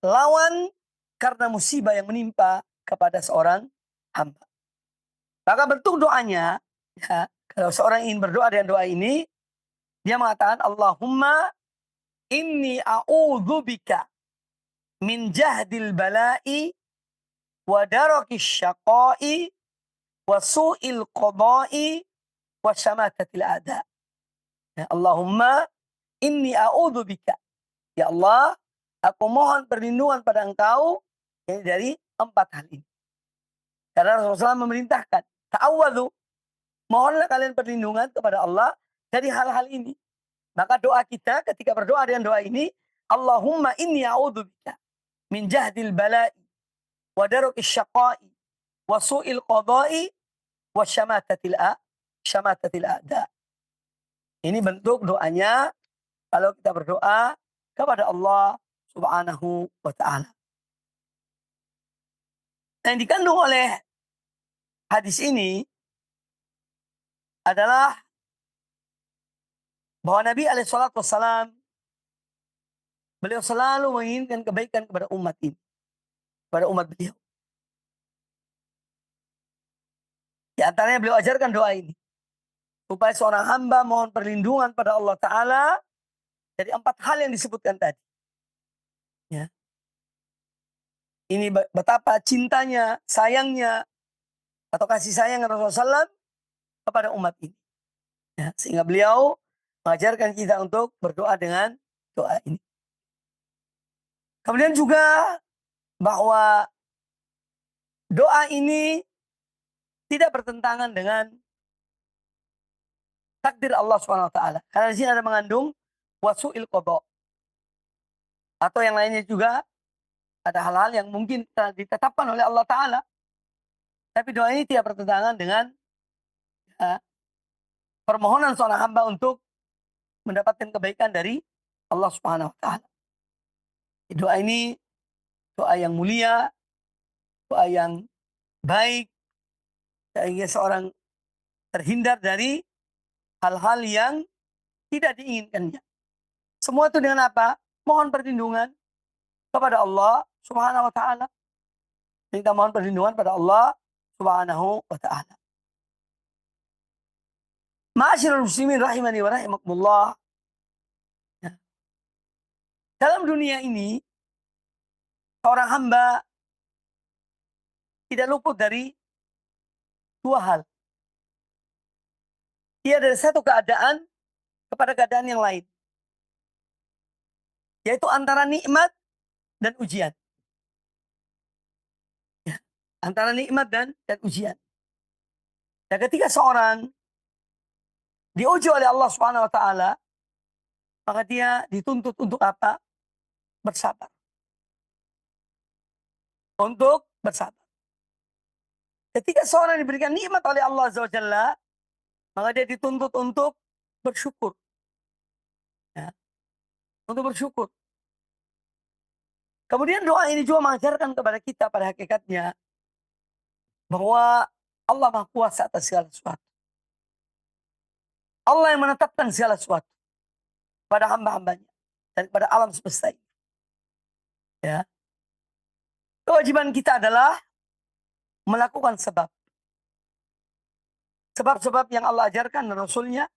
lawan karena musibah yang menimpa kepada seorang hamba. Maka bentuk doanya, ya, kalau seorang ingin berdoa dengan doa ini, dia mengatakan, Allahumma inni a'udzubika min jahdil bala'i wa darakis syaqa'i wa su'il qada'i wa syamatatil a'da. Ya, Allahumma inni a'udzubika, ya Allah, aku mohon perlindungan pada Engkau dari 4 hal ini. Karena Rasulullah SAW memerintahkan, ta'awwadhu, mohonlah kalian perlindungan kepada Allah dari hal-hal ini. Maka doa kita ketika berdoa dengan doa ini, Allahumma inni a'udzubika min jahdil bala'i wa darakis syaqa'i wa su'il qada'i wa syamatatil a'da. Ini bentuk doanya kalau kita berdoa kepada Allah Subhanahu wa ta'ala. Yang dikandung oleh hadis ini adalah bahwa Nabi alaihissalam, beliau selalu menginginkan kebaikan kepada umat ini, kepada umat beliau. Di antaranya beliau ajarkan doa ini, supaya seorang hamba mohon perlindungan pada Allah Ta'ala dari 4 hal yang disebutkan tadi. Ya. Ini betapa cintanya, sayangnya, atau kasih sayang Rasulullah SAW kepada umat ini. Ya, sehingga beliau mengajarkan kita untuk berdoa dengan doa ini. Kemudian juga bahwa doa ini tidak bertentangan dengan takdir Allah SWT. Karena di sini ada mengandung wasu'il qada. Atau yang lainnya juga ada hal-hal yang mungkin telah ditetapkan oleh Allah Ta'ala. Tapi doa ini tidak bertentangan dengan ya, permohonan seorang hamba untuk mendapatkan kebaikan dari Allah Subhanahu wa Ta'ala. Doa ini doa yang mulia, doa yang baik, sehingga seorang terhindar dari hal-hal yang tidak diinginkannya. Semua itu dengan apa? Mohon perlindungan kepada Allah Subhanahu wa Ta'ala. Kita mohon perlindungan pada Allah Subhanahu wa Ta'ala. Ma'asyiral muslimin rahimani wa rahimakumullah. Ya. Dalam dunia ini, seorang hamba tidak luput dari dua hal. Ia dari satu keadaan kepada keadaan yang lain. Yaitu antara nikmat dan ujian. Ya. Antara nikmat dan ujian. Dan ketika seorang diuji oleh Allah Subhanahu wa Ta'ala, maka dia dituntut untuk apa? Bersabar. Untuk bersabar. Ketika seorang diberikan nikmat oleh Allah Azza wa Jalla, maka dia dituntut untuk bersyukur. Ya. Untuk bersyukur. Kemudian doa ini juga mengajarkan kepada kita pada hakikatnya bahwa Allah Maha Kuasa atas segala sesuatu. Allah yang menetapkan segala sesuatu pada hamba-hambanya dan pada alam semesta ini. Ya. Kewajiban kita adalah melakukan sebab. Sebab-sebab yang Allah ajarkan dan Rasulnya.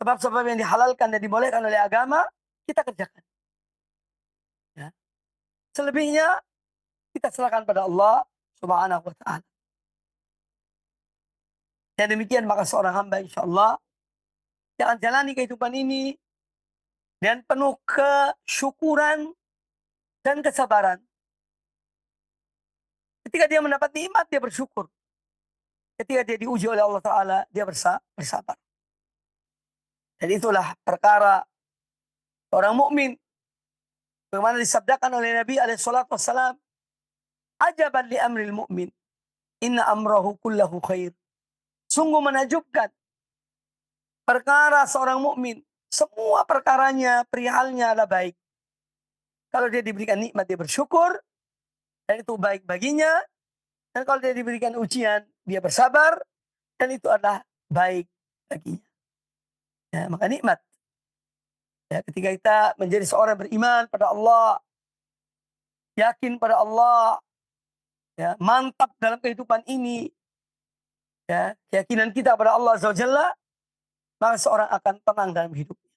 Sebab-sebab yang dihalalkan dan dibolehkan oleh agama, kita kerjakan. Ya. Selebihnya, kita serahkan pada Allah Subhanahu wa Ta'ala. Dan demikian maka seorang hamba insya Allah yang akan jalani kehidupan ini dan penuh kesyukuran dan kesabaran. Ketika dia mendapat nikmat, dia bersyukur. Ketika dia diuji oleh Allah Ta'ala, dia bersabar. Dan itulah perkara orang mukmin. Bagaimana disabdakan oleh Nabi SAW, ajaban li amril mu'min, inna amrahu kullahu khair. Sungguh menakjubkan perkara seorang mukmin, semua perkaranya, perihalnya adalah baik. Kalau dia diberikan nikmat, dia bersyukur, dan itu baik baginya. Dan kalau dia diberikan ujian, dia bersabar, dan itu adalah baik baginya. Ya, maka nikmat. Ya, ketika kita menjadi seorang beriman pada Allah, yakin pada Allah, ya, mantap dalam kehidupan ini, ya, keyakinan kita pada Allah Azza wa Jalla, maka seorang akan tenang dalam hidupnya.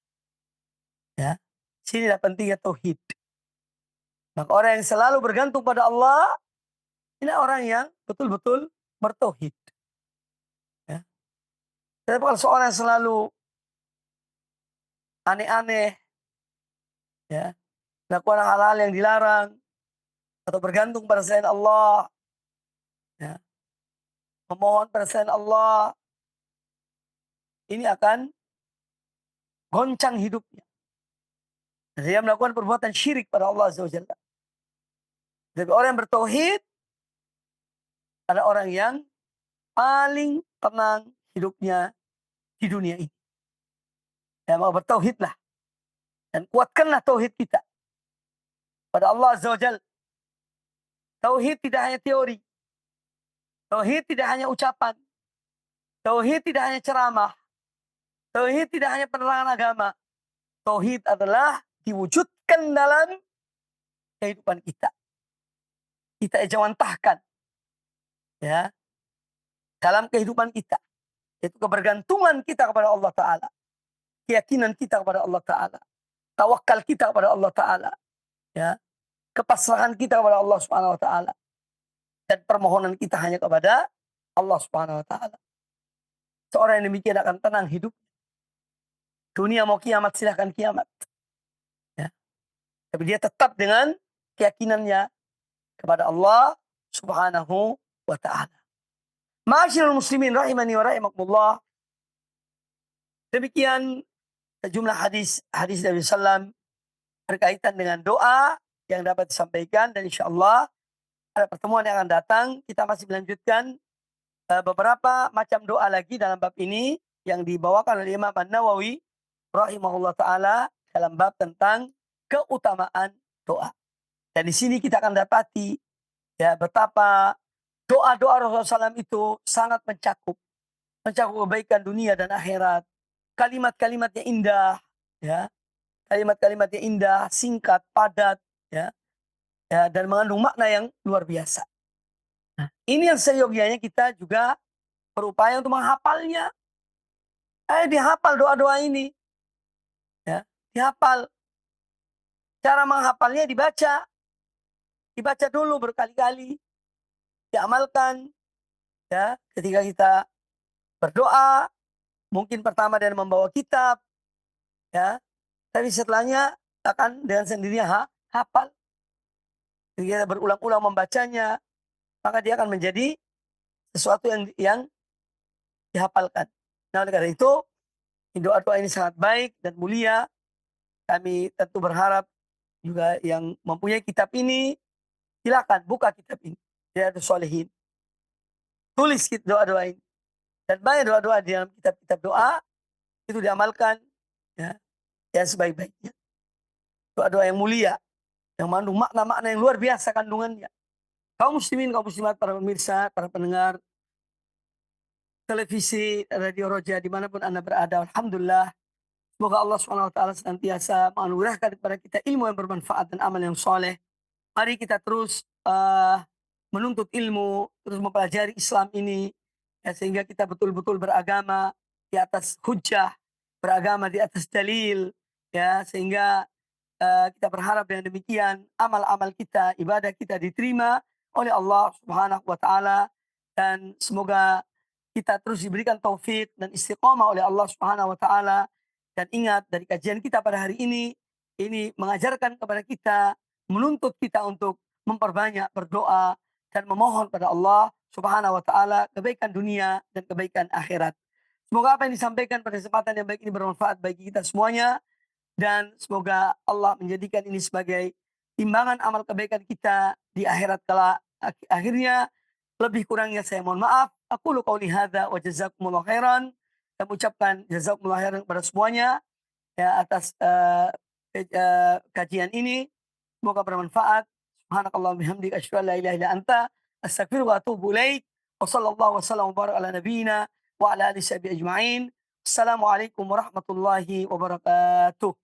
Ya, sinilah pentingnya tauhid. Maka orang yang selalu bergantung pada Allah, ini orang yang betul-betul bertauhid. Ya. Tapi kalau seorang yang selalu aneh-aneh, ya, melakukan hal-hal yang dilarang, atau bergantung pada selain Allah, ya, memohon pada selain Allah, ini akan goncang hidupnya. Dan dia melakukan perbuatan syirik pada Allah Azza wa Jalla. Jadi orang yang bertauhid adalah orang yang paling tenang hidupnya di dunia ini. Ya, mau bertauhidlah. Dan kuatkanlah tauhid kita pada Allah Azza wa Jalla. Tauhid tidak hanya teori. Tauhid tidak hanya ucapan. Tauhid tidak hanya ceramah. Tauhid tidak hanya penerangan agama. Tauhid adalah diwujudkan dalam kehidupan kita. Kita ejawantahkan, ya, dalam kehidupan kita. Itu kebergantungan kita kepada Allah Ta'ala. Keyakinan kita kepada Allah Ta'ala. Tawakal kita kepada Allah Ta'ala. Ya. Kepasrahan kita kepada Allah Subhanahu wa Ta'ala. Dan permohonan kita hanya kepada Allah Subhanahu wa Ta'ala. Seorang yang demikian akan tenang hidup. Dunia mau kiamat, silahkan kiamat. Ya. Tapi dia tetap dengan keyakinannya kepada Allah Subhanahu wa Ta'ala. Ma'asyiral muslimin rahimani wa rahimakumullah. Demikian sejumlah hadis Nabi sallam berkaitan dengan doa yang dapat disampaikan, dan insya Allah pada pertemuan yang akan datang kita masih melanjutkan beberapa macam doa lagi dalam bab ini yang dibawakan oleh Imam An-Nawawi rahimahullah taala dalam bab tentang keutamaan doa. Dan di sini kita akan dapati ya betapa doa-doa Rasulullah SAW itu sangat mencakup kebaikan dunia dan akhirat. Kalimat-kalimatnya indah, ya. Kalimat-kalimatnya indah, singkat, padat, ya, ya, dan mengandung makna yang luar biasa. Nah, ini yang seyogianya kita juga berupaya untuk menghafalnya. Dihafal doa-doa ini, ya, dihafal. Cara menghafalnya dibaca dulu berkali-kali, diamalkan, ya. Ketika kita berdoa, mungkin pertama dengan membawa kitab, ya, tapi setelahnya akan dengan sendirinya hafal. Ketika kita berulang-ulang membacanya, maka dia akan menjadi sesuatu yang dihafalkan. Nah, oleh karena itu, doa-doa ini sangat baik dan mulia. Kami tentu berharap juga yang mempunyai kitab ini, silakan buka kitab ini. Riyadhus Shalihin. Tulis doa-doa ini. Dan banyak doa-doa di dalam kitab-kitab doa, itu diamalkan, ya, yang sebaik-baiknya. Doa-doa yang mulia, yang mengandung makna-makna yang luar biasa kandungannya. Kaum muslimin, kaum muslimat, para pemirsa, para pendengar televisi, radio Roja, dimanapun Anda berada, alhamdulillah, semoga Allah SWT senantiasa menganugerahkan kepada kita ilmu yang bermanfaat dan amal yang soleh. Mari kita terus menuntut ilmu, terus mempelajari Islam ini, ya, sehingga kita betul-betul beragama di atas hujjah, beragama di atas dalil, ya, sehingga kita berharap dengan demikian amal-amal kita, ibadah kita diterima oleh Allah Subhanahu wa taala, dan semoga kita terus diberikan taufik dan istiqomah oleh Allah Subhanahu wa taala. Dan ingat, dari kajian kita pada hari ini mengajarkan kepada kita, menuntut kita untuk memperbanyak berdoa dan memohon pada Allah Subhanahu wa taala kebaikan dunia dan kebaikan akhirat. Semoga apa yang disampaikan pada kesempatan yang baik ini bermanfaat bagi kita semuanya, dan semoga Allah menjadikan ini sebagai timbangan amal kebaikan kita di akhirat kala. Akhirnya, lebih kurangnya saya mohon maaf. Aku qauli hadza wa jazakumullah khairan. Saya ucapkan jazakumullah khairan kepada semuanya, ya, atas kajian ini. Semoga bermanfaat. Subhanakallah bihamdika asyhadu an la ilaha illa anta astaghfiruka wa atubu ilaik. Wa sallallahu wasallam wa baraka ala nabiyyina wa ala alihi ajma'in. Assalamualaikum warahmatullahi wabarakatuh.